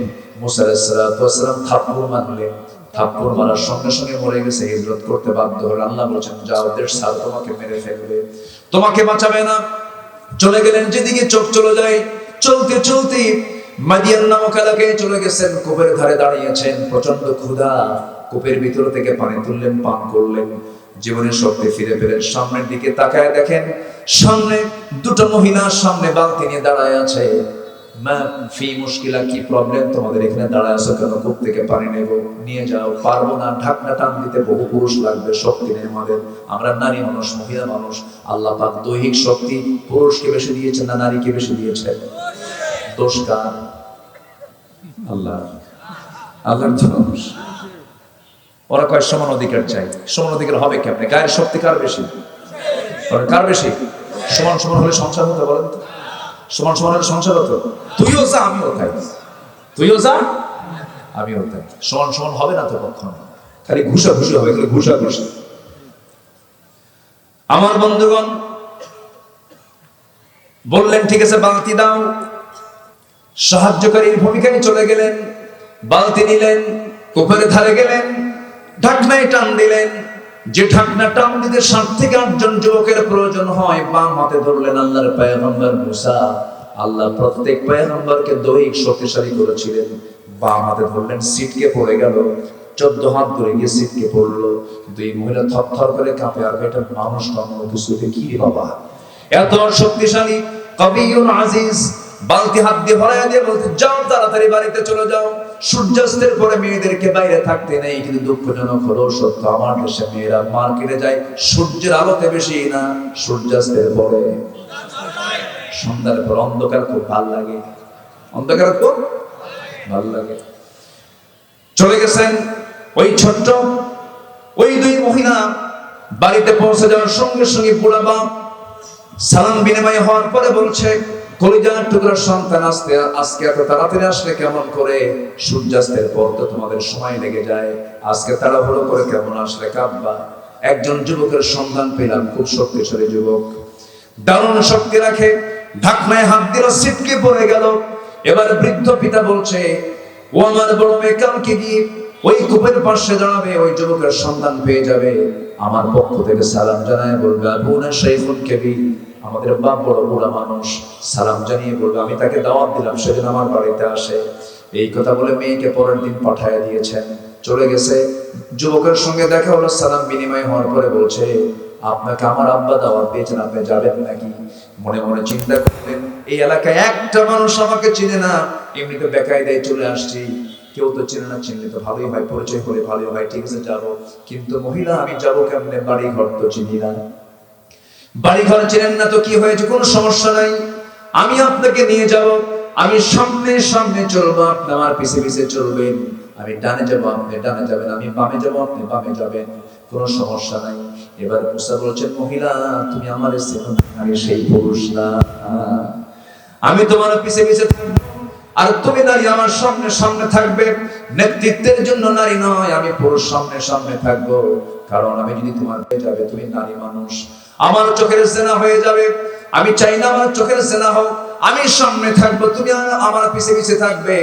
মূসা আলাইহিস সালাম থাপ্পড় মারলেন, থাপ্পড় মারার সঙ্গে সঙ্গে মরে গেছে, হিজরত করতে বাধ্য হলেন। আল্লাহ বলেছেন, যাও, দেশ ছাড়ো, তোমাকে মেরে ফেলবে, তোমাকে বাঁচাবে না। চলে গেলেন যেদিকে চোখ চলে যায়। চলতে চলতে মাদিয়ান নামক এলাকায় চলে গেছেন, কূপের ধারে দাঁড়িয়েছেন, প্রচন্ড ক্ষুধা। কূপের ভিতর থেকে পানি তুললেন, পান করলেন, জীবনের শক্তি ফিরে পেলেন। সামনের দিকে তাকায় দেখেন, সামনে দুটো মহিলা সামনে বালতি নিয়ে দাঁড়ায় আছে। মা ফি মুশকিলা, কি প্রবলেম তোমাদের, এখানে দাঁড়ায় আছো কেন? কূপ থেকে পানি নেব, নিয়ে যাও। পারবো না, ঢাকনা টান দিতে বহু পুরুষ লাগবে, শক্তি নেই আমাদের, আমরা নারী মানুষ, মহিলা মানুষ। আল্লাহ পাক দৈহিক শক্তি পুরুষকে বেশি দিয়েছেন না নারীকে বেশি দিয়েছেন? দোষ কার? আল্লাহ, আল্লাহর মানুষ। ওরা কয় সমান অধিকার চাই। সমান অধিকার হবে কেমনে? গায়ের শক্তি কার বেশি? কার বেশি? সমান সমান হলে সংসার হতো, বলেন তো? সমান সমান হলে সংসার হতো? তুইও যা, আমিও তাই, তুইও যা, আমিও তাই। সমান সমান হবে না তো কখনো, খালি ঘুষা ঘুষি হবে, খালি ঘুষা ঘুষি। আমার বন্ধুগণ বললেন, ঠিক আছে, বালতি দাও। সাহায্যকারীর ভূমিকায় চলে গেলেন, বালতি নিলেন, কূপের ধারে গেলেন, ঢাকনায় টান দিলেন। যে ঢাকনা টান দিতে 7 থেকে 8 জন যুবকের প্রয়োজন হয়, বাম হাতে ধরলেন আল্লাহর পয়গম্বর মূসা। আল্লাহ প্রত্যেক পয়গম্বরকে দৈহিক শক্তিশালী করেছিলেন। বাম হাতে ধরলেন, সিটকে পড়ে গেল। 14 হাত ধরে গিয়ে সিটকে পড়লো। দুই মহিলা থরথর করে কাঁপে, আর এটা মানুষ নয়, কিছুতে কি রে বাবা, এত শক্তিশালী, কবিউন আজিজ। বালতি হাত দিয়ে ভরাইয়া দিয়ে বলতে, যাও, তাড়াতাড়ি বাড়িতে চলে যাও। সূর্যাস্তের পরে মেয়েদেরকে বাইরে থাকতে নেই। কিন্তু দুঃখজনক হলো সত্য, আমার দেশে মেয়েরা মার্কেটে যায় সূর্যের আলোতে বেশি না, সূর্যাস্তের পরে। সন্ধ্যার পর অন্ধকার খুব ভাল লাগে, অন্ধকার খুব ভাল লাগে। চলে গেছেন ওই ছোট্ট ওই দুই মহিলা। বাড়িতে পৌঁছে যাওয়ার সঙ্গে সঙ্গে বুড়া বাপ সালাম বিনিময় হওয়ার পরে বলছে, কলিজার টুকরার সন্তান, আজকে এত তাড়াতাড়ি আসলে কেমন করে? সূর্যাস্তের পর তো তোমাদের সময় লেগে যায়, আজকে তাড়াহুড়ো করে কেমন আসলে? কাব্বা, একজন যুবকের সন্ধান পেলাম, খুব শক্তিশালী যুবক, দারুণ শক্তি রাখে। ঢাকনায় হাত দিল, ছিটকে পড়ে গেল। এবার বৃদ্ধ পিতা বলছে, ও আমার বড় মেয়ে, কালকে গিয়ে ওই কূপের পাশে দাঁড়াবে, ওই যুবকের সন্ধান পেয়ে যাবে। আমার পক্ষ থেকে সালাম জানায় বলবে, আবুনা শাইখুন কাবীর, আমাদের বাপ বড় বুড়া মানুষ, সালাম জানিয়ে বলবে আমি তাকে দাওয়াত দিলাম সেদিন আমার বাড়িতে আসে। এই কথা বলে মেয়েকে পরের দিন পাঠায় দিয়েছেন, চলে গেছে। যুবকের সঙ্গে দেখা হলো, সালাম বিনিময় হওয়ার পরে বলছে আপনাকে আমার আব্বা দাওয়াত দিয়েছেন, আপনি যাবেন নাকি? মনে মনে চিন্তা করলেন এই এলাকায় একটা মানুষ আমাকে চিনে না, এমনিতে বেকায়দায় চলে আসছি, কেউ তো চিনে না, চিনলে তো ভালোই হয়, পরিচয় হলে ভালোই হয়, ঠিক আছে যাবো। কিন্তু মহিলা আমি যাবো কেমনে, বাড়ি ঘর তো চিনি না। বাড়ি ঘর চেনেন না তো কি হয়েছে, কোনো সমস্যা নাই, আমি আপনাকে নিয়ে যাব, আমি সামনে সামনে চলবো, আপনি আমার পিছে পিছে চলবেন, আমি ডানে যাবো আপনি ডানে যাবেন, আমি বামে যাবো আপনি বামে যাবেন, কোনো সমস্যা নাই। এবার মুসা বলছেন মহিলা তুমি আমার আমি সেই পুরুষ না, আমি তোমার পিছে পিছে থাকবো, আর তুমি নারী আমার সামনে সামনে থাকবে। নেতৃত্বের জন্য নারী নয়, আমি পুরুষ সামনে সামনে থাকবো, কারণ আমি যদি তোমার হয়ে যাবে, তুমি নারী মানুষ, আমার চোখের জেনা হয়ে যাবে, আমি চাই না আমার চোখের জেনা হোক, আমি সামনে থাকবো, তুমি আমার পিছে পিছে থাকবে।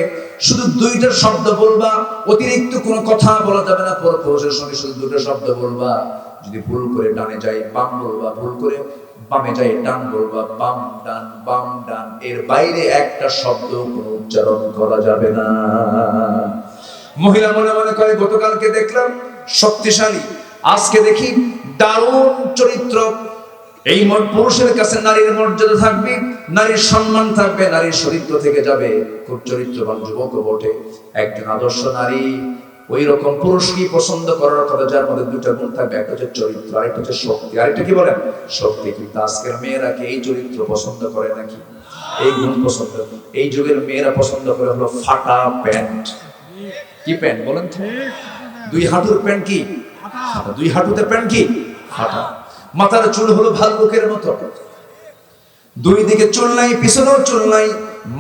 শুধু দুইটা শব্দ বলবা, অতিরিক্ত কোনো কথা বলা যাবে না, পুরুষের সঙ্গে শুধু দুটো শব্দ বলবা, যদি ভুল করে ডানে যাই বাম বলবা, ভুল করে বামে যাই ডান বলবা, বাম ডান, এর বাইরে একটা শব্দ কোনো উচ্চারণ করা যাবে না। মহিলা মনে মনে করে গতকালকে দেখলাম শক্তিশালী, আজকে দেখি দারুণ চরিত্র, এই পুরুষের কাছে নারীর মর্যাদা থাকবে, নারীর সম্মান থাকবে, নারীর চরিত্র থেকে যাবে, খুব চরিত্রবান যুবক বটে, একজন আদর্শ নারী। ওই রকম পুরুষ কি পছন্দ করার কথা, যার মধ্যে দুটা গুণ থাকবে, একটা হচ্ছে চরিত্র, আরেকটা হচ্ছে শক্তি। আরেকটা কি বলেন? শক্তি। কিন্তু আজকের মেয়েরা কি এই চরিত্র পছন্দ করে নাকি? এই গুণ পছন্দ? এই যুগের মেয়েরা পছন্দ করে হলো ফাটা প্যান্ট। কি প্যান্ট বলেন তো? দুই হাঁটুর প্যান্ট কি দুই হাঁটুতে প্যান্ট কি ফাটা। মাথার চুল হলো ভাল্লুকের মতো, দুই দিকে চুল নাই, পিছনেও চুল নাই,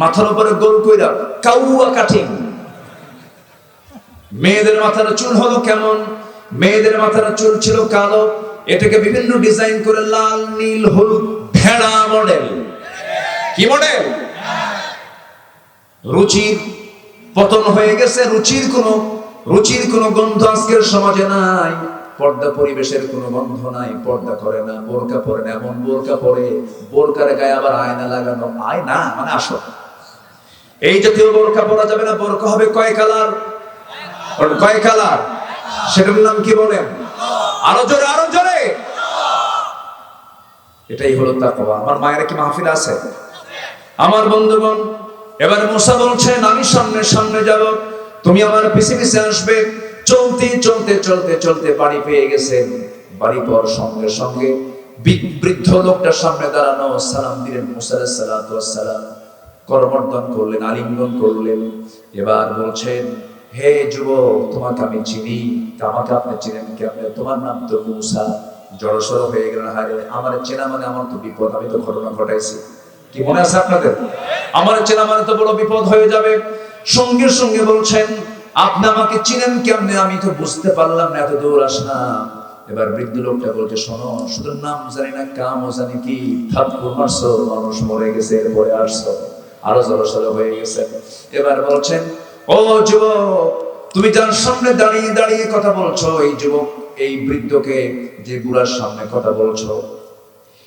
মাথার উপরে গোল কইরা কাউয়া কাটিং। মেয়েদের মাথার চুল হলো কেমন? মেয়েদের মাথার চুল ছিল কালো, এটাকে বিভিন্ন ডিজাইন করে লাল নীল হলুদ ভেড়া মডেল। কি মডেল? রুচির পতন হয়ে গেছে, রুচির কোনো গন্ধ আজকের সমাজে নাই, পর্দা পরিবেশের কোনো গন্ধ নাই, পর্দা করে না, বোরকা পরে না, এমন বোরকা পরে বোরকার গায়ে আবার আয়না লাগানো, আয়না মানে আসো, এই জাতীয় বোরকা পরা যাবে না। বোরকা হবে কয় কালার? কয় কালার? সেটার নাম কি বলেন? আরো জোরে, আরো জোরে। এটাই হলো তাকওয়া। আমার মায়ের কি মাহফিল আছে? আমার বন্ধুগণ, এবার মুসা বলছেন আমি সামনে সামনে যাব, তুমি আমার পিছে পিছে আসবে। চলতে চলতে চলতে চলতে বাড়ি পেয়ে গেছেন। বাড়ি পর সঙ্গে সঙ্গে বৃদ্ধ লোকটার সামনে দাঁড়ানো, সালাম দিলেন মুসা আলাইহিস সালাতু ওয়াস সালাম, করমর্দন করলেন, আলিঙ্গন করলেন। এবার বলছেন হে যুবক, তোমাকে আমি চিনি, আমাকে আপনি চিনেন কেমনে? তোমার নাম তো মুসা। জড়সড় হয়ে গেলেন, হারে আমার চেনা মানে আমার তো বিপদ, আমি তো ঘটনা ঘটাইছি। কি মনে আছে আপনাদের? আমার চেনা মানে তো বড় বিপদ হয়ে যাবে। সঙ্গে সঙ্গে বলছেন আপনি আমাকে চিনেন কেমনে? আমি তো বুঝতে পারলাম না, এত দূর আসলাম। এবার বৃদ্ধ লোকটা বলছে শোনো, শুধু নাম জানি না, কামও জানি কি, থাপ্পড় মারছো, মানুষ মরে গেছে, এরপরে আসছো, আরো জড়সড় হয়ে গেছে। এবার বলছেন ও যুবক, তুমি যার সামনে দাঁড়িয়ে দাঁড়িয়ে কথা বলছো, এই যুবক, এই বৃদ্ধকে, যে বুড়ার সামনে কথা বলছো,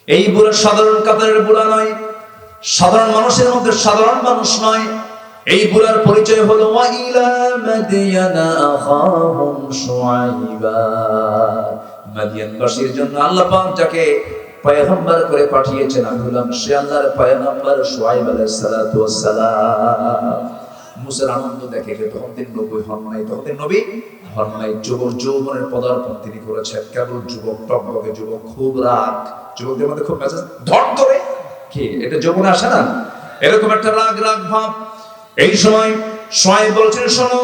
এই বুড়া সাধারণ কাতারের বুড়া নয়, সাধারণ মানুষের মধ্যে সাধারণ মানুষ নয়। এই বুড়ার পরিচয় হলো ওয়াইলা মাদিয়ানা আখাহুম শুআইবা। মাদিয়ানবাসীর জন্য আল্লাহ পাক যাকে পয়গম্বর করে পাঠিয়েছেন, আমি হলাম সে আল্লাহর পয়গম্বর শুআইব আলাইহিস সালাতু ওয়াস সালাম। মুসার আনন্দ দেখে যে তখন তিনি নবী হন নাই, তখন তিনি নবী হন নাই, যৌবনের পদার্পণ তিনি করেছেন। কেবল যুবক, টকবকে যুবক, খুব রাগ, যুবকদের মধ্যে খুব মেজাজ ধর ধরে, কি এটা যৌবনে আসে না, এরকম একটা রাগ রাগ ভাব। এই সময় শুআইব বলছেন শোনো,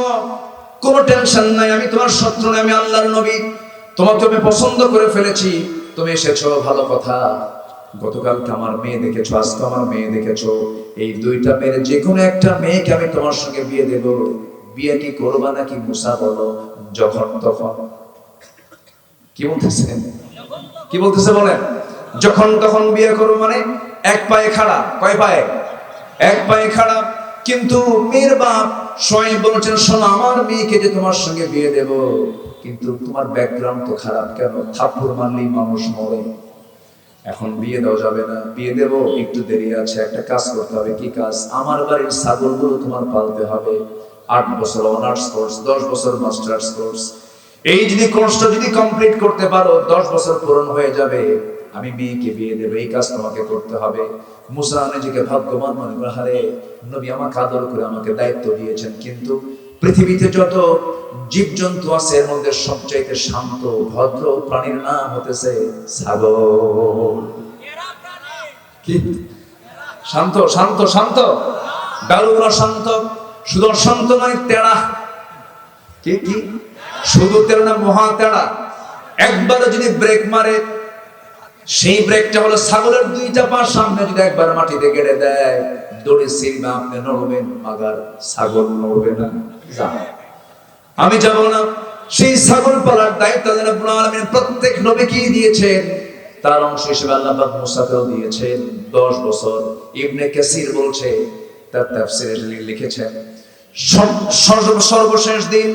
কোনো টেনশন নাই, আমি তোমার শত্রু নই, আমি আল্লাহর নবী, তোমাকে আমি পছন্দ করে ফেলেছি, তুমি এসেছো ভালো কথা। গতকালকে আমার মেয়ে দেখেছো, আজকে আমার মেয়ে দেখেছো, এই দুইটা মেয়ের যে কোনো একটা মেয়েকে আমি তোমার সঙ্গে বিয়ে দেব। বিয়ে কি করবা নাকি মুসা বলো? যখন তখন। কি বলতেছেন? কি বলতেছে বলেন? যখন তখন বিয়ে করবো মানে এক পায়ে খাড়া। কয় পায়ে? এক পায়ে খাড়া। কিন্তু মেয়ের বাপ শুআইব বলছেন শোনো, আমার মেয়েকে যে তোমার সঙ্গে বিয়ে দেব, কিন্তু তোমার ব্যাকগ্রাউন্ড তো খারাপ। কেন? থাপ্পড় মারলেই মানুষ মরে, এখন বিয়ে দেওয়া যাবে না, বিয়ে দেবো একটু দেরি আছে, একটা কাজ করতে হবে। কি কাজ? আমার বাড়ির ছাগলগুলো তোমার পালতে হবে। 8 বছর অনার্স কোর্স, 10 বছর মাস্টার্স কোর্স, এই যদি কোর্সটা যদি কমপ্লিট করতে পারো 10 বছর পূরণ হয়ে যাবে, আমি মেয়েকে বিয়ে দেবো, এই কাজ তোমাকে করতে হবে। মুসা নিজেকে ভাগ্যবান মনে করে, হারে নবী আমাকে আদর করে আমাকে দায়িত্ব দিয়েছেন, কিন্তু পৃথিবীতে যত জীবজন্তু আছে এর মধ্যে সবচাইতে শান্ত ভদ্র প্রাণীর নাম হতেছে ছাগল। কি শান্ত শান্ত শান্ত, গালুগুলো শান্ত, শুধু শান্ত নয়, তেড়া। কি কি শুধু তেড়া না, মহা তেড়া। একবার যদি ব্রেক মারে, সেই ব্রেকটা হলো ছাগলের 2টা পা সামনে যদি একবার মাটিতে গেড়ে দেয়, দড়ি ছিঁড়বে, আপনি নড়বেন মাগার, ছাগল নড়বে না। আমি যাব না। সেই ছাগল পালার দায়িত্ব রব্বুল আলামিন প্রত্যেক নবীকেই দিয়েছেন, তার অংশ হিসেবে আল্লাহ পাক মুসাকেও দিয়েছেন 10 বছর। ইবনে কাসির বলছে, তার তাফসীরে লিখেছেন, সর্বশেষ দিন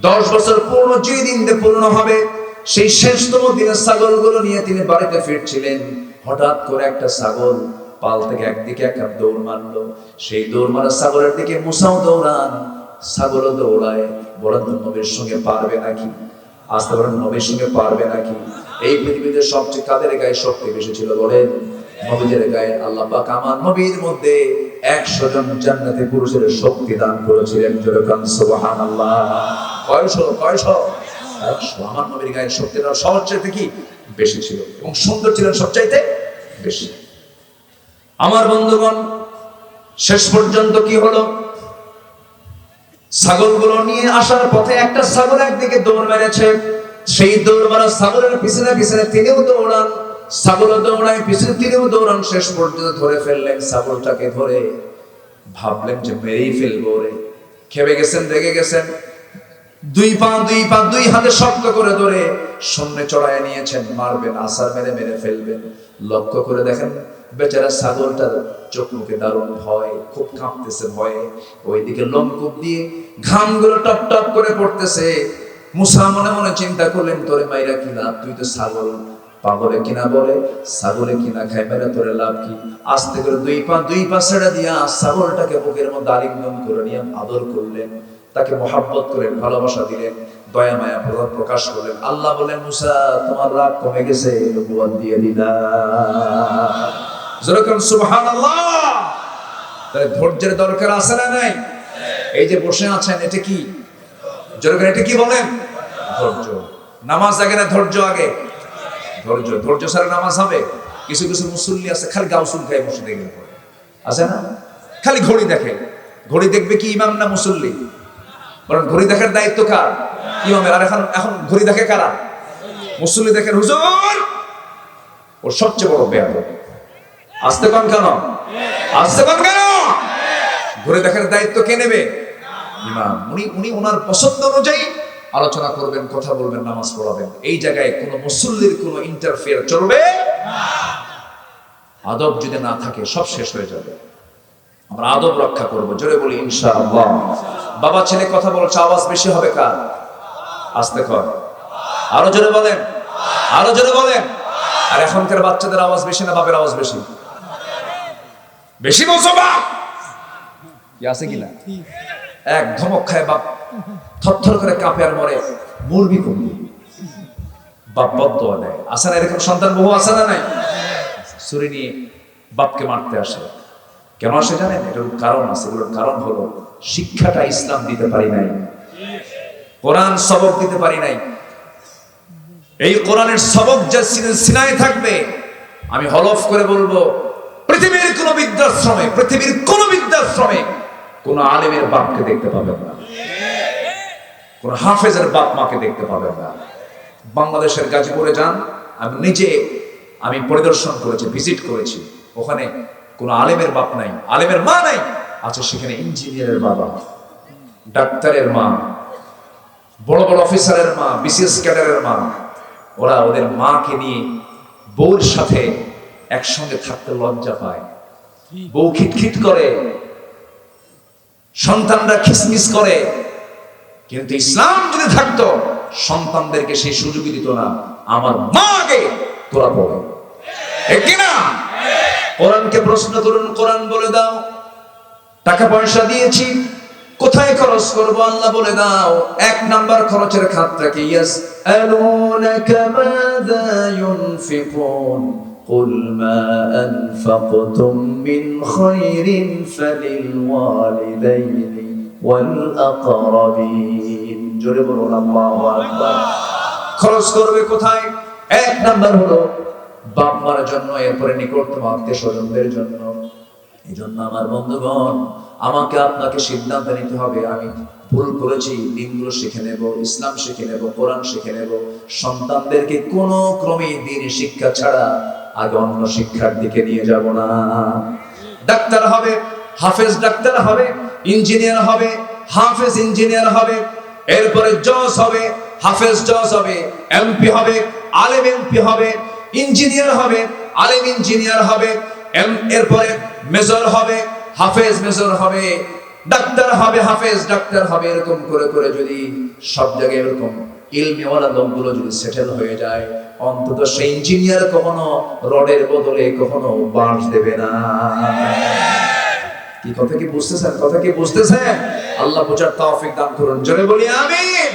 10 বছর পূর্ণ যে দিন পূর্ণ হবে, সেই শেষতম দিনে ছাগলগুলো নিয়ে তিনি বাড়িতে ফিরছিলেন। হঠাৎ করে একটা ছাগল পাল থেকে একদিকে একটা দৌড় মারলো। সেই দৌড় মারা ছাগলের দিকে মুসাও দৌড়ান, ছাগলও দৌড়ায়। বলেন তো নবীর সঙ্গে পারবে নাকি? আসতে বলেন, নবীর সঙ্গে পারবে নাকি? এই পৃথিবীতে সবচেয়ে কাদের গায়ে শক্তি বেশি ছিল বলেন? নবীদের গায়ে। আল্লাহ পাক আমার নবীর মধ্যে 100 জন জান্নাতি পুরুষের শক্তি দান করেছিলেন। জোরে বলেন সুবহানাল্লাহ। কয়শো? 100। আমার নবীর গায়ে শক্তিটা সবচাইতে কি বেশি ছিল, এবং সুন্দর ছিলেন সবচাইতে বেশি। আমার বন্ধুগণ, শেষ পর্যন্ত কি হলো? ছাগলগুলো নিয়ে আসার পথে একটা ছাগল একদিকে দৌড় মেরেছে। সেই দৌড় মারা ছাগলের পিছনে পিছনে তিনিও দৌড়ান, ছাগলও দৌড়ায়, পিছনে তিনিও দৌড়ান। শেষ পর্যন্ত ধরে ফেললেন ছাগলটাকে। ধরে ভাবলেন যে মেরেই ফেলবো রে। খেপে গেছেন, রেগে গেছেন। 2 হাতে শক্ত করে ধরে শূন্যে চড়ায় নিয়েছেন, মারবেন, আছাড় মেরে মেরে ফেলবেন। লক্ষ্য করে দেখেন বেচারা ছাগলটার চোখ মুখে দারুণ ভয়, খুব কাঁপতেছে ভয়ে। ওইদিকে লোমকূপ দিয়ে ঘামগুলো টপ টপ করে পড়তেছে। মুসা মনে মনে চিন্তা করলেন, তোরে মাইরা কি লাভ? তুই তো ছাগল, পাগলে কিনা বলে, ছাগলে কিনা খাই, মেরা তোরে লাভ কি? আস্তে করে 2 পা ছেড়ে দিয়া ছাগলটাকে বুকের মধ্যে আলিঙ্গন করে নিয়ে আদর করলেন, তাকে মহাব্বত করেন, ভালোবাসা দিলেন, দয়া মায়া প্রকাশ করলেন। আল্লাহ বলেন, মুসা তোমার রাগ কমে গেছে, নবুয়ত দিয়ে দিলাম। যেরকম সুবহানাল্লাহ। তাহলে ধৈর্যের দরকার আছে না নাই? এই যে বসে আছেন, এটা কি? যেরকম এটা কি বলেন? ধৈর্য। নামাজ আগে না ধৈর্য আগে? ধৈর্য। ধৈর্য ছাড়া নামাজ হবে? কিছু কিছু মুসল্লি আছে খালি গাউসুল খায় বসে দেখে আছে না, খালি ঘড়ি দেখে। ঘড়ি দেখবে কি ইমাম না মুসল্লি? বলেন, ঘড়ি দেখার দায়িত্ব কার? ইমামের। আর এখন ঘড়ি দেখে কারা? মুসল্লি দেখেন হুজুর, ও সবচেয়ে বড় বেয়াদব। আসতে কন কেন? আসতে কন কেন? ঘড়ি দেখার দায়িত্ব কে নেবে? ইমাম। উনি ওনার পছন্দ অনুযায়ী আলোচনা করবেন, কথা বলবেন, নামাজ পড়াবেন। এই জায়গায় কোনো মুসল্লির কোনো ইন্টারফেয়ার চলবে না। আদব যদি না থাকে সব শেষ হয়ে যাবে। আমরা আদব রক্ষা করব, জোরে বলি ইনশাআল্লাহ। বাবা ছেলে কথা বলছে, আওয়াজ বেশি হবে কার? আস্তে কর, আরো জোরে বলেন, আরো জোরে বলেন। আর এখনকার বাচ্চাদের আওয়াজ বেশি না বাপের আওয়াজ বেশি? বেশি বলছো বাপ? কি আছে কিনা? এক ধমক খায় বাপ থরথর করে কাঁপে আর মরে, মুরবি কমবি। বাপ বদদোয়া দেয়। আসে না এরকম সন্তান বহু? আসে না নাই? ছুরি নিয়ে বাপকে মারতে আসে। কেন আসে জানেন? এটার কারণ আছে। এগুলোর কারণ হলো শিক্ষাটা ইসলাম দিতে পারি নাই, কোরআন সবক দিতে পারি নাই। এই কোরআনের সবক যা সিনায় থাকবে, আমি হলফ করে বলবো পৃথিবীর কোন বৃদ্ধাশ্রমে, পৃথিবীর কোন বৃদ্ধাশ্রমে কোন আলেমের বাপকে দেখতে পাবেন না, কোন হাফেজের বাপ মাকে দেখতে পাবেন না। বাংলাদেশের গাজীপুরে যান, আমি পরিদর্শন করেছি, ভিজিট করেছি। ওখানে কোন আলেমের বাপ নাই, আলেমের মা নাই। আছে সেখানে ইঞ্জিনিয়ারের বাবা, ডাক্তারের মা, বড় বড় অফিসারের মা, বিসিএস ক্যাডারের মা। ওরা ওদের মাকে নিয়ে বউর সাথে একসঙ্গে থাকতে লজ্জা পায়। বউ খিটখিট করে, সন্তানরা খিসমিস করে। কিন্তু ইসলাম যদি থাকতো, সন্তানদেরকে সেই সুযোগই দিত না। আমার মা আগে, তোরা পড়ে। ঠিক কিনা? কোরআনকে প্রশ্ন করুন, কোরআন বলে দাও। টাকা পয়সা দিয়েছি, কোথায় খরচ করব আল্লাহ বলে দাও। এক নাম্বার খরচের খাতটা কি? ইয়াসআলুনাকা মাযা ইউনফিকুন কুল মা আনফাকতুম মিন খায়রিন ফালিল ওয়ালিদাইনি ওয়াল আকরাবিন। জোরে বলুন আল্লাহু আকবার। খরচ করবে কোথায়? এক নাম্বার হলো বাপ মার জন্য, এরপরে নিকটতম আত্মীয় স্বজনদের জন্য। এই জন্য আমার বন্ধুগণ, আমাকে আপনাকে সিদ্ধান্ত নিতে হবে, আমি ভুল করেছি, দিনগুলো শিখে নেব, ইসলাম শিখে নেব, কোরআন শিখে নেব। সন্তানদেরকে কোনো ক্রমে দিন শিক্ষা ছাড়া আগে অন্য শিক্ষার দিকে নিয়ে যাব না। ডাক্তার হবে, হাফেজ ডাক্তার হবে, ইঞ্জিনিয়ার হবে, হাফেজ ইঞ্জিনিয়ার হবে, এরপরে জজ হবে, হাফেজ জজ হবে, এমপি হবে, আলেম এমপি হবে, ইঞ্জিনিয়ার হবে, আলেম ইঞ্জিনিয়ার হবে, এরপরে মেজর হবে, হাফেজ মেজর হবে, ডাক্তার হবে, হাফেজ ডাক্তার হবে। এরকম করে করে যদি সব জায়গায় এরকম ইলমিওয়ালা লোকগুলো যদি সেটেল হয়ে যায়, অন্তত সেই ইঞ্জিনিয়ার কখনো রডের বদলে কখনো বাঁশ দেবে না। কি কথা কি বুঝতেছেন? কথা কি বুঝতেছেন? আল্লাহ বোঝার তৌফিক দান করুন, জোরে বলি আমিন।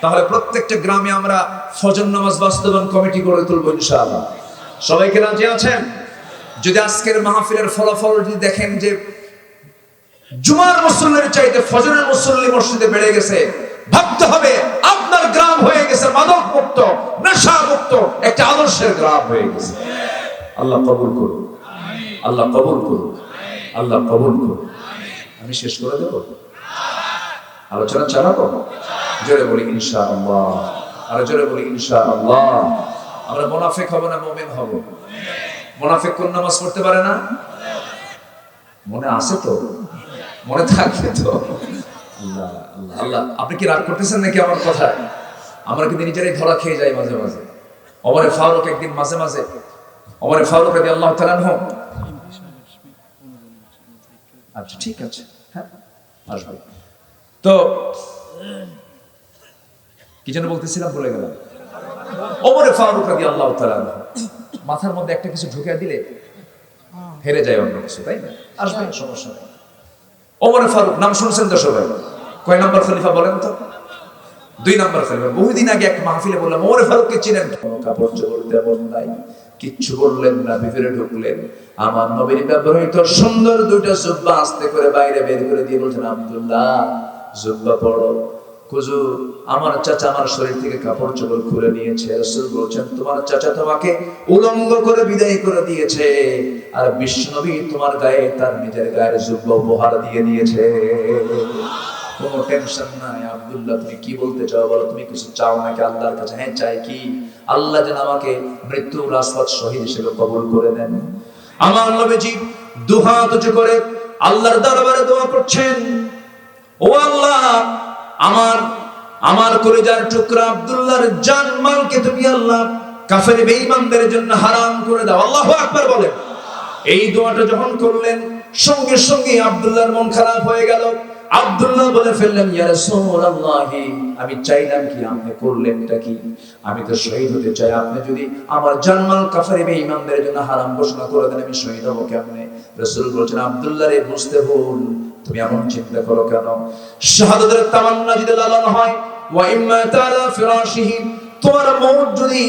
তাহলে প্রত্যেকটা গ্রামে আমরা ফজর নামাজ বাস্তবায়ন কমিটি গড়ে তুলবো ইনশাআল্লাহ। সবাইকে রাজি আছেন? যদি আজকের মাহফিলের ফলাফল যদি দেখেন যে জুমার মুসল্লির চাইতে ফজরের মুসল্লি মসজিদে বেড়ে গেছে, ভাবতে হবে আপনার গ্রাম হয়ে গেছে মাদক মুক্ত, নেশা মুক্ত একটা আদর্শের গ্রাম হয়ে গেছে। আল্লাহ কবুল করুন, আল্লাহ কবুল করুন, আল্লাহ কবুল করুন। আমি শেষ করে দেব, আলোচনা চালাবো। জোরে বলি ইনশাআল্লাহ, আর জোরে বলি ইনশাআল্লাহ। আমরা মুনাফিক হব না মুমিন হব? মুনাফিক কোন নামাজ পড়তে পারে না? মনে আছে তো? মনে থাকবে তো? আল্লাহ আল্লাহ আল্লাহ। আপনি কি রাগ করতেছেন নাকি আমার কথায়? আমরা কিন্তু নিজেরাই ধরা খেয়ে যাই মাঝে মাঝে। ওমরে ফারুক একদিন মাঝে মাঝে, ওমরে ফারুক রাদিয়াল্লাহু তাআলা আনহু, আচ্ছা ঠিক আছে, হ্যাঁ আসবে তো। কি যেন বলতেছিলাম, ভুলে গেলাম। ওমরে ফারুক রাদিয়াল্লাহু তাআলা আনহু মাথার মধ্যে একটা কিছু ঢুকিয়ে দিলে হেরে যায় অন্য কিছু, তাই না? আসবে, সমস্যা নেই। ওমরে ফারুক নাম শুনছেন তো সবাই? কয় নাম্বার খলিফা বলেন তো? 2 নাম্বার খলিফা। বহুদিন আগে এক মাহফিলে বললাম ওমরে ফারুককে চিনেন? কাপড় চোপড় তেমন নাই, কিচ্ছু বললেন না, ভিতরে ঢুকলেন। আমার নবীর ব্যবহৃত সুন্দর 2টা জুব্বা আস্তে করে বাইরে বের করে দিয়ে বলছেন, আব্দুল্লাহ জুব্বা পড়ো। হুজুর, আমার চাচা আমার শরীর থেকে কাপড় চোপড় খুলে নিয়েছে। রাসূল বলছেন, তোমার চাচা তোমাকে উলঙ্গ করে বিদায় করে দিয়েছে, আর বিশ্বনবী তোমার গায়ে তার নিজের গায়ের জুব্বা উপহার দিয়ে দিয়েছে। কোনো টেনশন নাই। আব্দুল্লাহ, তুমি কি বলতে চাও বলো? তুমি কিছু চাও নাকি আল্লাহর কাছে? হ্যাঁ চাই। কি? আল্লাহ যেন আমাকে মৃত্যুর রাসওয়াত শহীদ হিসেবে কবুল করে নেন। আমার নবীজি দুহাত উঁচু করে আল্লাহর দরবারে দোয়া করছেন, ও আল্লাহ, আমার কলিজার টুকরা আব্দুল্লাহর জান মালকে তুমি আল্লাহ কাফের বেঈমানদের জন্য হারাম করে দাও। আল্লাহু আকবার বলেন। এই দোয়াটা যখন করলেন, সঙ্গে সঙ্গে আব্দুল্লাহর মন খারাপ হয়ে গেল। আব্দুল্লাহ বলে ফেললেন, ইয়া রাসূলুল্লাহ, আমি চাইলাম কি, আপনি করলেনটা কি? আমি তো শহীদ হতে চাই, আপনি যদি আমার জানমাল কাফের বেঈমানদের জন্য হারাম ঘোষণা করে দেন, আমি শহীদ হব কেমনে? রাসূল বলেন, আব্দুল্লাহ রে, বুঝতে ভুল, তুমি এমন চিন্তা করো কেন? শাহাদাতের তামান্না যদি লালন হয়, ওয়া ইম্মা তাআলা ফিরাশিহি, তোমার মওত যদি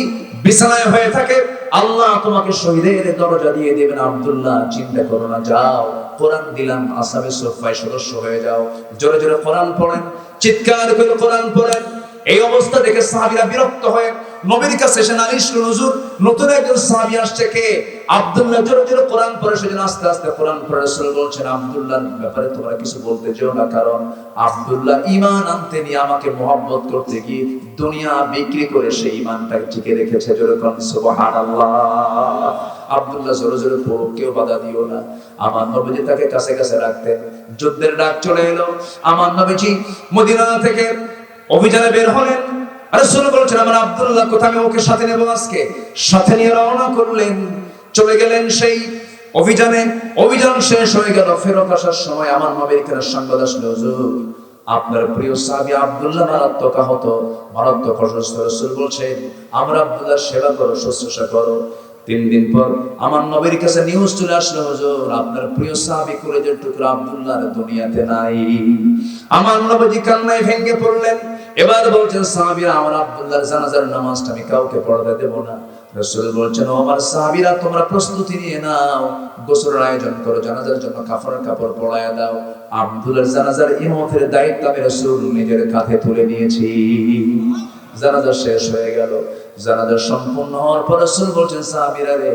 বিছানায় হয়ে থাকে, আল্লাহ তোমাকে শহীদের দরজা দিয়ে দিবেন। আব্দুল্লাহ, চিন্তা করো না, যাও, কোরআন দিলাম, আসহাবে সুফফায় সদস্য হয়ে যাও। জোরে জোরে কোরআন পড়েন, চিৎকার করে কোরআন পড়েন। এই অবস্থা দেখে সাহাবীরা বিরক্ত হয়ে নবীর কাছে এসে নালিশ করলেন, হুজুর, নতুন একজন সাহাবী আসছে, কে? আব্দুল্লাহ। জোরে জোরে কোরআন পড়ে, সেজন্য আস্তে আস্তে কোরআন পড়ে। রাসূল বলছেন, আব্দুল্লাহর ব্যাপারে তোমরা কিছু বলতে যেও না, কারণ আব্দুল্লাহ ঈমান আনতে নিয়ে আমাকে মহব্বত করতে গিয়ে দুনিয়া বিক্রি করে সেই ঈমানটাকে টিকে রেখেছে। জোরে কোরআন সুবহানাল্লাহ। আব্দুল্লাহ জোরে জোরে পড়ো, কেউ বাধা দিও না। আমার নবীজি তাকে কাছে কাছে রাখতেন। যুদ্ধের ডাক চলে এলো, আমার নবীজি মদিনা থেকে অভিযানে বের হলেন। রাসূল বলেছেন, আমার আব্দুল্লাহ কোথায়, আমি ওকে সাথে নেব আজকে। সাথে নিয়ে রওনা করলেন, চলে গেলেন সেই অভিযানে। অভিযান শেষ হয়ে গেল, ফেরত আসার সময় আমার নবীর কাছে সংবাদ আসলো, হুজুর, আপনার প্রিয় সাহাবী আব্দুল্লাহ মারাত্মক আহত, মারাত্মক অসুস্থ। রাসূল বলছেন, আমরা আব্দুল্লাহর সেবা করো, শুশ্রূষা করো। 3 দিন পর আমার নবীর কাছে নিউজ চলে আসলো, হুজুর আপনার প্রিয় সাহাবী কলেজের টুকরা আব্দুল্লাহ দুনিয়াতে নাই। আমার নবীজি কান্নায় ভেঙে পড়লেন। এবার বলছেন সাহাবীরা, আমার আব্দুল্লাহর জানাজার নামাজটা আমি কাউকে পড়তে দেব না। রাসূল বলছেন, ও আমার সাহাবীরা তোমরা প্রস্তুতি নিয়ে নাও, গোসলের আয়োজন করো, জানাজার জন্য কাফনের কাপড় পরায়া দাও। আব্দুল্লাহর জানাজার ইমামতের দায়িত্ব আমি রাসূল নিজের কাঁধে তুলে নিয়েছি। জানাজা শেষ হয়ে গেল। জানাজা সম্পূর্ণ হওয়ার পর রাসূল বলছেন, সাহাবীরা রে,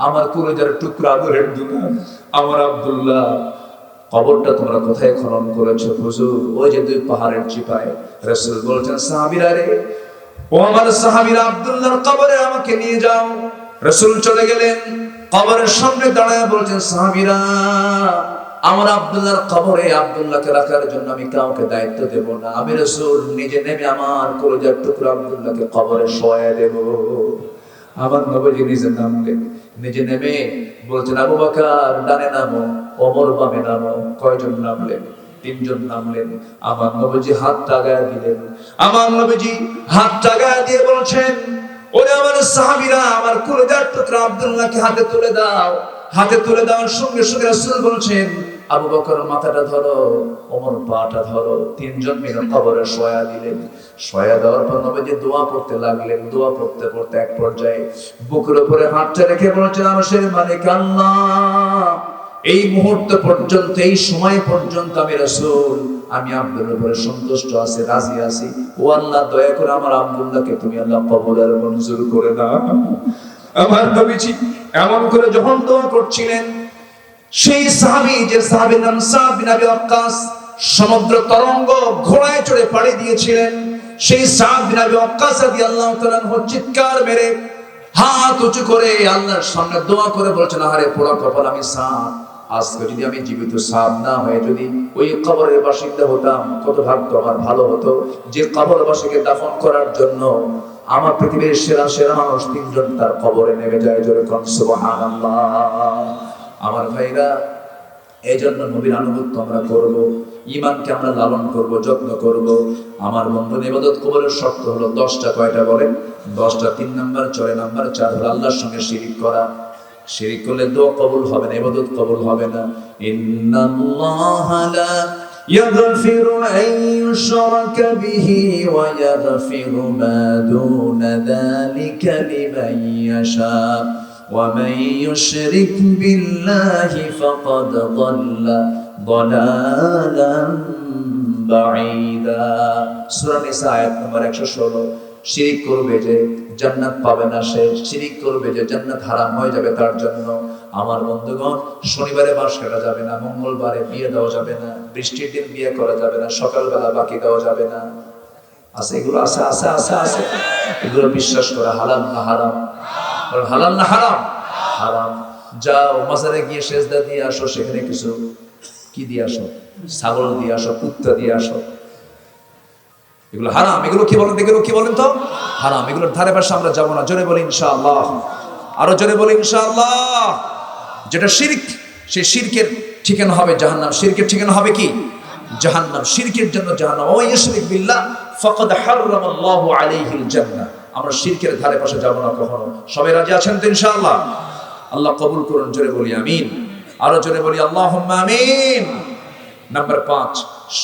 আমার কলিজার টুকরা আদরের দুলা আমার আব্দুল্লাহ, কবরটা তোমরা কোথায় খনন করেছো? হুজুর ওই যে 2 পাহাড়ের চিপায়। রাসূল বলছেন, সাহাবীরা রে, ও আমার সাহাবীরা, আব্দুল্লাহর কবরে আমাকে নিয়ে যাও। রাসূল চলে গেলেন, কবরের সামনে দাঁড়ায় বলছেন, সাহাবীরা আমার আব্দুল্লাহর কবরে আব্দুল্লাহকে রাখার জন্য আমি কাউকে দায়িত্ব দেব না। আমি রাসূল নিজে নেমে আমার কলিজার টুকরা আব্দুল্লাহকে কবরে শোয়ায় দেব। আমার নবীজি নিজে নামলেন, নিজে নেমে বলছেন, আবু বকর ডানে নামো, ওমর বামে নামো। কয়জন নামলেন? 3 জন নামলেন। আমার নবীজি হাতটা গায়ে দিলেন। আমার নবীজি হাতটা গায়ে দিয়ে বলছেন, ওরে আমার সাহাবীরা, আমার কলিজার টুকরা আব্দুল্লাহকে হাতে তুলে দাও। হাতে তুলে দেওয়ার সঙ্গে সঙ্গে রাসূল বলছেন, আবু বকর মাথাটা ধরো, ওমর পাটা ধরো। 3 জন মিলে কবরে শোয়া দিলেন। শোয়া দেওয়ার পর নবীজি দোয়া করতে লাগলেন। দোয়া করতে করতে এক পর্যায়ে বুকের উপরে হাতটা রেখে বলছেন, আরশের মালিক আল্লাহ, এই মুহূর্ত পর্যন্ত, এই সময় পর্যন্ত আমি রাসূল, আমি আব্দুল্লাহর উপরে সন্তুষ্ট আছি, রাজি আছি। ও আল্লাহ, দয়া করে আমার আব্দুল্লাহকে তুমি আল্লাহ কবুল আর মঞ্জুর করে দাও। আমার নবীজি এমন করে যখন দোয়া করছিলেন, সেই সাহাবী, যে সাহাবীর নাম সাদ বিন আবি ওয়াক্কাস, সমুদ্র তরঙ্গ ঘোড়ায় চড়ে পাড়ি দিয়েছিলেন, সেই সাদ বিন আবি ওয়াক্কাস রাদিয়াল্লাহু তাআলা আনহু চিৎকার মেরে হাত উঁচু করে আল্লাহর সামনে দোয়া করে বলছেন, আরে পোড়া কপাল আমি সাদ, আজকে যদি আমি জীবিত সাদ না হয়ে যদি ওই কবরের বাসিন্দা হতাম, কত ভাগ্য আমার ভালো হতো। যে কবরবাসীকে দাফন করার জন্য আমার পৃথিবীর সেরা সেরা মানুষ 3 জন তার কবরে নেমে যায়। জোরে কোন সুবহানাল্লাহ। আমার ভাইরা, এই জন্য নবীর আনুগত্য আমরা করব, ঈমানকে আমরা লালন করব, যত্ন করব। আমার বন্ধু, ইবাদত কবুলের শর্ত হলো 10টা। কয়টা বলেন? 10টা। 3 নাম্বার, 4 নাম্বার, 4 হলো আল্লাহর সঙ্গে শিরিক করা। শিরিক করলে দোয়া কবুল হবে না, ইবাদত কবুল হবে না। ইন্নাল্লাহা লা ইয়াগফিরু আন ইউশরাকা বিহি ওয়া ইয়াগফিরু মা দুনা যালিকা লিমান ইয়াশা ওয়া মান ইউশরিক বিল্লাহি ফাকাদ যাল্লা দালালান বাঈদা। সূরা নিসা আয়াত নম্বর 116। শিরিক করবে যে জান্নাত পাবে না, সে শিরিক করবে যে জান্নাত হারাম হয়ে যাবে তার জন্য। আমার বন্ধুগণ, শনিবারে বাস কাটা যাবে না, মঙ্গলবারে বিয়ে দেওয়া যাবে না, বৃষ্টির দিন বিয়ে করা যাবে না, সকালবেলা বাকি দেওয়া যাবে না। আছে এগুলো? আছে আছে আছে আছে। এগুলো বিশ্বাস করা হালাল না হারাম? হালাল না হারাম? হারাম। যাও মাজারে গিয়ে সেজদা দিয়ে আসো, সেখানে কিছু কি দিয়ে আসো? ছাগল দিয়ে আসো, কুত্তা দিয়ে আসো। এগুলো হারাম। এগুলো কি বলেন? এগুলো কি বলেন তো? হারাম। এগুলোর ধারে পাশে আমরা যাবো না। জোরে বলি ইনশাআল্লাহ। আরো জোরে বলি ইনশাআল্লাহ। যেটা শিরক, সেই শিরকের ঠিকানা হবে জাহান্নাম। শিরকের ঠিকানা হবে কি? জাহান্নাম। শিরকের জন্য জাহান্নাম। ওয়া ইউশরিক বিল্লাহ ফাকাদ হারামাল্লাহু আলাইহিল জান্নাহ। আমরা শিরকের ধারে পাশে যাব না কখনো। সবাই রাজি আছেন তো ইনশাআল্লাহ? আল্লাহ কবুল করুন। জোরে বলি আমিন। আরো জোরে বলি আল্লাহুম্মা আমিন। নাম্বার 5,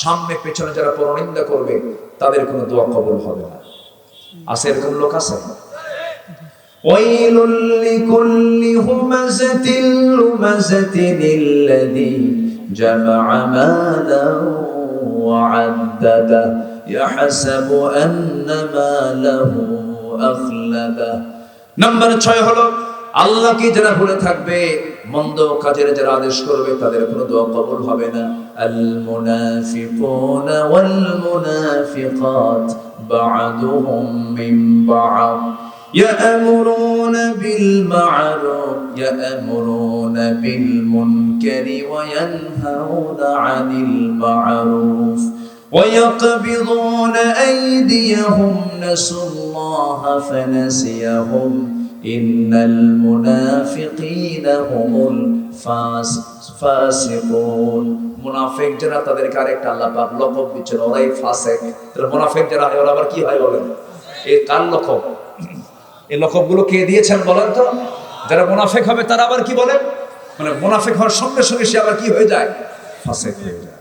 সামনে পেছনে যারা পরনিন্দা করবে তাদের কোনো দোয়া কবুল হবে না। আছে এরকম লোক? আছে। ওয়াইলুল লিকুল্লি হুমাযাতিল লুমাযাতিল জামা'a মালান ওয়া 'আদ্দাদা ইয়াহসাবু আন্না মালাহু আখলাদা। নাম্বার 6 হলো আল্লাহকে যারা ভুলে থাকবে, মন্দ কাজের যারা আদেশ করবে, তাদের কোনো দোয়া কবুল হবে না। আল মুনাফিকুনা ওয়াল মুনাফিকাত বা'দুহুম মিন বা'দ ইয়া'মুরুনা বিল মা'রুফ ইয়া'মুরুনা বিল মুনকারি ওয়া ইয়ানহাউনা 'আনিল মা'রুফ ওয়া ইয়াকবিদুনা আইদিয়াহুম নাসুল্লাহা ফানাসিয়াহুম ইন্নাল মুনাফিকিনা হুমুল ফাসিকুন। মুনাফিক যারা, তাদেরকে আরেকটা আল্লাহ পাক লকব দিচ্ছেন, ওরাই ফাসিক। তাহলে মুনাফিক যারা হয় ওরা আবার কি হয় বলেন? এই কার লকব? এই লকবগুলো কে দিয়েছেন বলেন তো? যারা মুনাফিক হবে তারা আবার কি বলে, মানে মুনাফিক হওয়ার সঙ্গে সঙ্গে সে আবার কি হয়ে যায়, ফাসিক হয়ে যায়।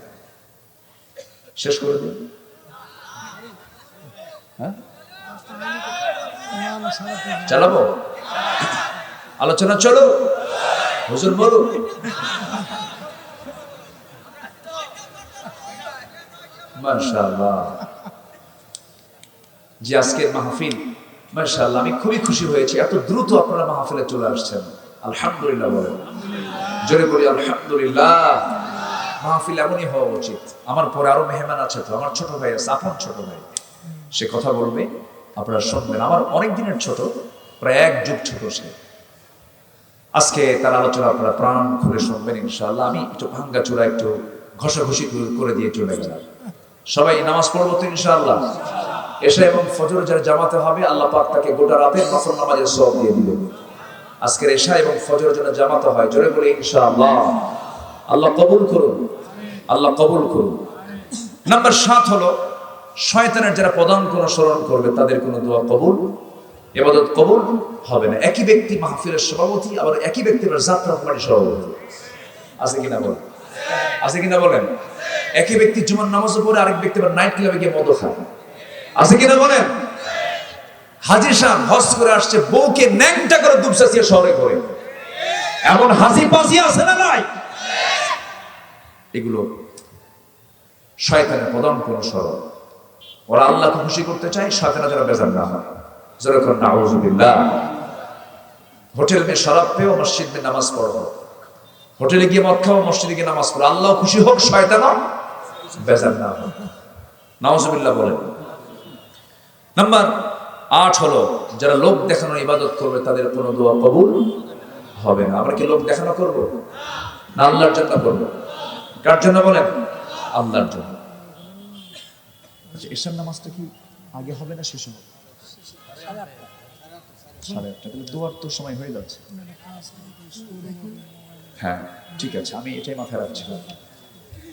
শেষ করে দিন। হ্যাঁ, চালাবো আলোচনা, চলো হুজুর বলো। মাশাআল্লাহ, যে আজকের মাহফিল, মাশাআল্লাহ আমি খুবই খুশি হয়েছি, এত দ্রুত আপনারা মাহফিলে চলে আসছেন। আলহামদুলিল্লাহ বলেন, জোরে বলি আলহামদুলিল্লাহ। মাহফিল এমনই হওয়া উচিত। আমার পরে আরো মেহমান আছে, তো আমার ছোট ভাই আছে, আপন ছোট ভাই, সে কথা বলবে, আপনারা শুনবেন। আমার অনেক দিনের ছোট, প্রায় 1 যুগ ছোট সে। আজকে তার আলোচনা আপনারা প্রাণ খুলে শুনবেন ইনশাআল্লাহ। আমি একটু ভাঙ্গা চূড়া একটু ঘষাঘষি করে দিয়ে চলে গেলাম। সবাই নামাজ পড়বো তো ইনশাআল্লাহ। এশা এবং ফজর যারা জামাতে হবে, আল্লাহ পাক তাকে গোটা রাতের নফল নামাজের সওয়াব দিয়ে দিবেন। আজকের এশা এবং ফজর যেন জামাতে হয়, জোরে বলে ইনশাআল্লাহ। আল্লাহ কবুল করুন, আল্লাহ কবুল করুন। নাম্বার 7 হলো, শয়তানের যারা প্রধান কোনো স্মরণ করবে তাদের কোনো দোয়া কবুল, ইবাদত কবুল হবে না। একই ব্যক্তি মাহফিলের সভাপতি, আবার একই ব্যক্তি যাত্রা কমিটির সভাপতি, আছে কিনা বলেন, আছে কিনা বলেন। একই ব্যক্তি জুমার নামাজও পড়ে, আরেক ব্যক্তি আবার নাইট ক্লাবে গিয়ে মদ খায়, আছে কিনা বলেন। হাজী সাহেব হজ করে আসছে, বউকে ন্যাংটা করে দুবসাচিয়া শহরে করে, এমন হাসি পাসি আছে না নাই? এগুলো শয়তানের প্রধান কোন স্বরূপ। ওরা আল্লাহকে খুশি করতে চায়, শয়তানের যারা বেজার না হয়। যেরকম নাউযুবিল্লাহ, হোটেল মে শরাব পেও, মসজিদ মে নামাজ পড়ো, হোটেলে গিয়ে মদ খাও, মসজিদে গিয়ে নামাজ পড়ো, আল্লাহ খুশি হোক, শয়তানও বেজার না হয়। নাউযুবিল্লাহ বলেন। নাম্বার 8 হলো, যারা লোক দেখানোর ইবাদত করবে তাদের কোনো দোয়া কবুল হবে না। আমরা কি লোক দেখানো করব না আল্লাহর জন্য করব? কার জন্য বলেন? আল্লাহর জন্য। আচ্ছা, এশার নামাজটা কি আগে হবে না শেষ হবে? 8:30। তাহলে দোয়ার তো সময় হয়ে যাচ্ছে। হ্যাঁ ঠিক আছে, আমি এটাই মাথায় রাখছিলাম।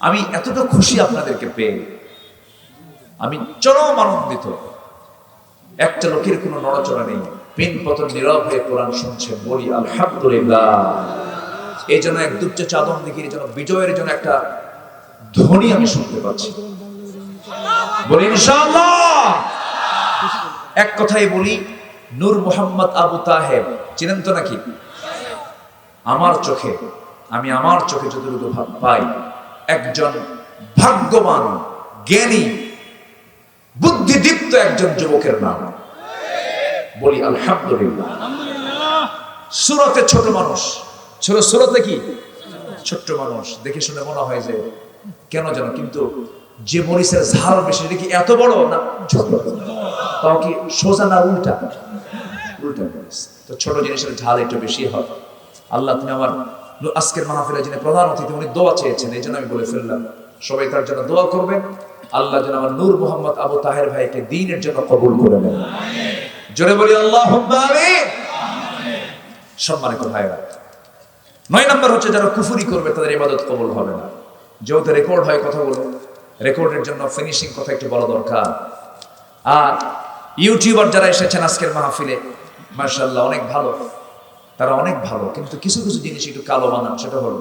আমি এতটা খুশি আপনাদেরকে পেয়ে, আমি চরম আনন্দিত। একটা লোকের কোনো নড়াচড়া নেই, পিন পতন নীরব হয়ে কোরআন শুনছেন, বলি আলহামদুলিল্লাহ। এই জন্য এক দুচ্চে চাদর দিকে যেন বিজয়ের জন্য একটা ধ্বনি আমি শুনতে পাচ্ছি, বলি ইনশাআল্লাহ। এক কথাই বলি, নূর মোহাম্মদ আবু তাহের চিনেন তো নাকি? আমার চোখে, আমি আমার চোখে যতটুকু পাই, একজন ভাগ্যবান, জ্ঞানী, বুদ্ধিদীপ্ত একজন যুবকের নাম, বলি আলহামদুলিল্লাহ। সুরতে ছোট মানুষ, সুরতে কি ছোট্ট মানুষ, দেখে শুনে মনে হয় যে কেন যেন, কিন্তু যে মরিচের ঝাল বেশি, দেখি এত বড় না ছোট, তাও কি সোজা না উল্টা? উল্টা মরিচ। তো ছোট জিনিসের ঝাল একটু বেশি হয়। আল্লাহ, তুমি আমার আজকের মাহফিলে যিনি প্রধান অতিথি, উনি দোয়া চেয়েছেন, এই জন্য আমি বলে ফেললাম, সবাই তার জন্য দোয়া করবেন। আল্লাহ যেন আমার নূর মোহাম্মদ আবু তাহের ভাইকে দ্বীনের জন্য কবুল করে নেন, জোরে বলি আল্লাহুম্মা আমিন। সম্মানিত ভাইরা, 9 নম্বর হচ্ছে, যারা কুফরি করবে তাদের ইবাদত কবুল হবে না। যেহেতু রেকর্ড হয় কথাগুলো, রেকর্ডের জন্য ফিনিশিং কথা একটু বলা দরকার। আর ইউটিউবার যারা এসেছেন আজকের মাহফিলে, মাশাআল্লাহ অনেক ভালো, তারা অনেক ভালো, কিন্তু কিছু কিছু জিনিস একটু কালো বানান। সেটা হলো,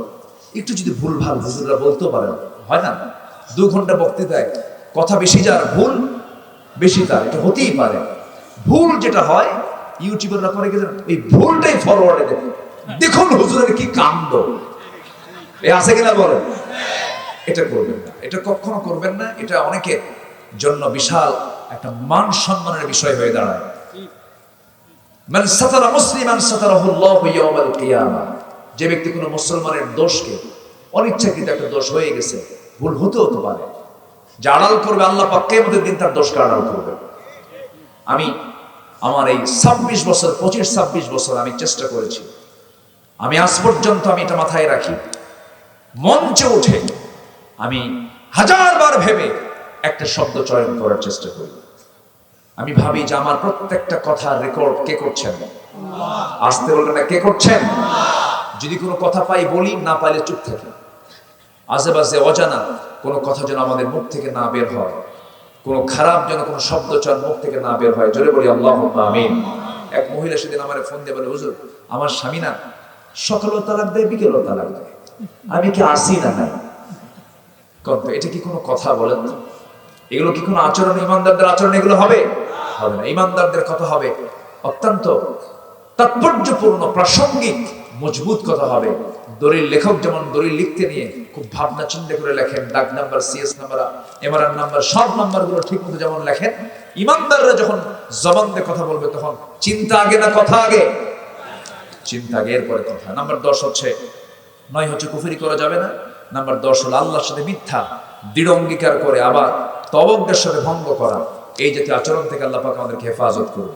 একটু যদি ভুল ভাল হুজুররা বলতেও পারেন, হয় না 2 ঘন্টা বক্তৃতায় কথা বেশি যার, ভুল বেশি তার, এটা হতেই পারে। ভুল যেটা হয় ইউটিউবাররা করে গেছে, এই ভুলটাই ফরওয়ার্ডে দেখুন হুজুরের কি কাণ্ড, এই আছে কিনা বলেন। এটা করবেন না, এটা কখনো করবেন না। এটা অনেকের জন্য বিশাল একটা মান সম্মানের বিষয় হয়ে দাঁড়ায়। মান সাতারা মুসলিমান সাতারাহুল্লাহু ইয়াওমাল কিয়ামা, যে ব্যক্তি কোনো মুসলমানের দোষকে, অনিচ্ছাকৃত একটা দোষ হয়ে গেছে, ভুল হতে পারে, যে আড়াল করবে, আল্লাহ পাক কিয়ামতের দিন তার দোষকে আড়াল করবে। আমি আমার এই 26 বছর 25-26 বছর আমি চেষ্টা করেছি, আমি আজ পর্যন্ত আমি এটা মাথায় রাখি, মঞ্চে উঠে আমি 1000 বার ভেবে একটা শব্দ চয়ন করার চেষ্টা করি। আমি ভাবি যে আমার প্রত্যেকটা কথার রেকর্ড কে করছেন? আসতে বলবেন না, কে করছেন? যদি কোনো কথা পাই বলি, না পাইলে চুপ থাকি। আশেপাশে অজানা কোনো কথা যেন আমাদের মুখ থেকে না বের হয়, কোনো খারাপ যেন কোনো শব্দ চয়ন মুখ থেকে না বের হয়, জোরে বলি আল্লাহুম্মা আমিন। এক মহিলা সেদিন আমার ফোন দিয়ে বলে, হুজুর আমার স্বামী না সকালেও তালাক দেয় বিকেলেও তালাক দেয়, আমি কি আসি না নাই? কত এটা কি কোনো কথা বলেন তো? এগুলো কি কোনো আচরণ? ইমানদারদের আচরণ এগুলো হবে? হবে না। ইমানদারদের কথা হবে অত্যন্ত তাৎপর্যপূর্ণ, প্রাসঙ্গিক, মজবুত কথা হবে। দলিল লেখক যেমন দলিল লিখতে নিয়ে খুব ভাবনা চিন্তা করে লেখেন, দাগ number, CS number, MRR number, সব নাম্বারগুলো ঠিক মতো যেমন লেখেন, ইমানদাররা যখন জবান দিয়ে কথা বলবে তখন চিন্তা আগে না কথা আগে? চিন্তা আগে, এরপরে কথা। নাম্বার 10 হচ্ছে, 9 হচ্ছে কুফরি করা যাবে না। নাম্বার 10 হলো আল্লাহর সাথে মিথ্যা দৃঢ় অঙ্গীকার করে আবার তওয়াক্কুলের সাথে ভঙ্গ করা। এই জাতীয় আচরণ থেকে আল্লাহ পাক আমাদেরকে হেফাজত করুন।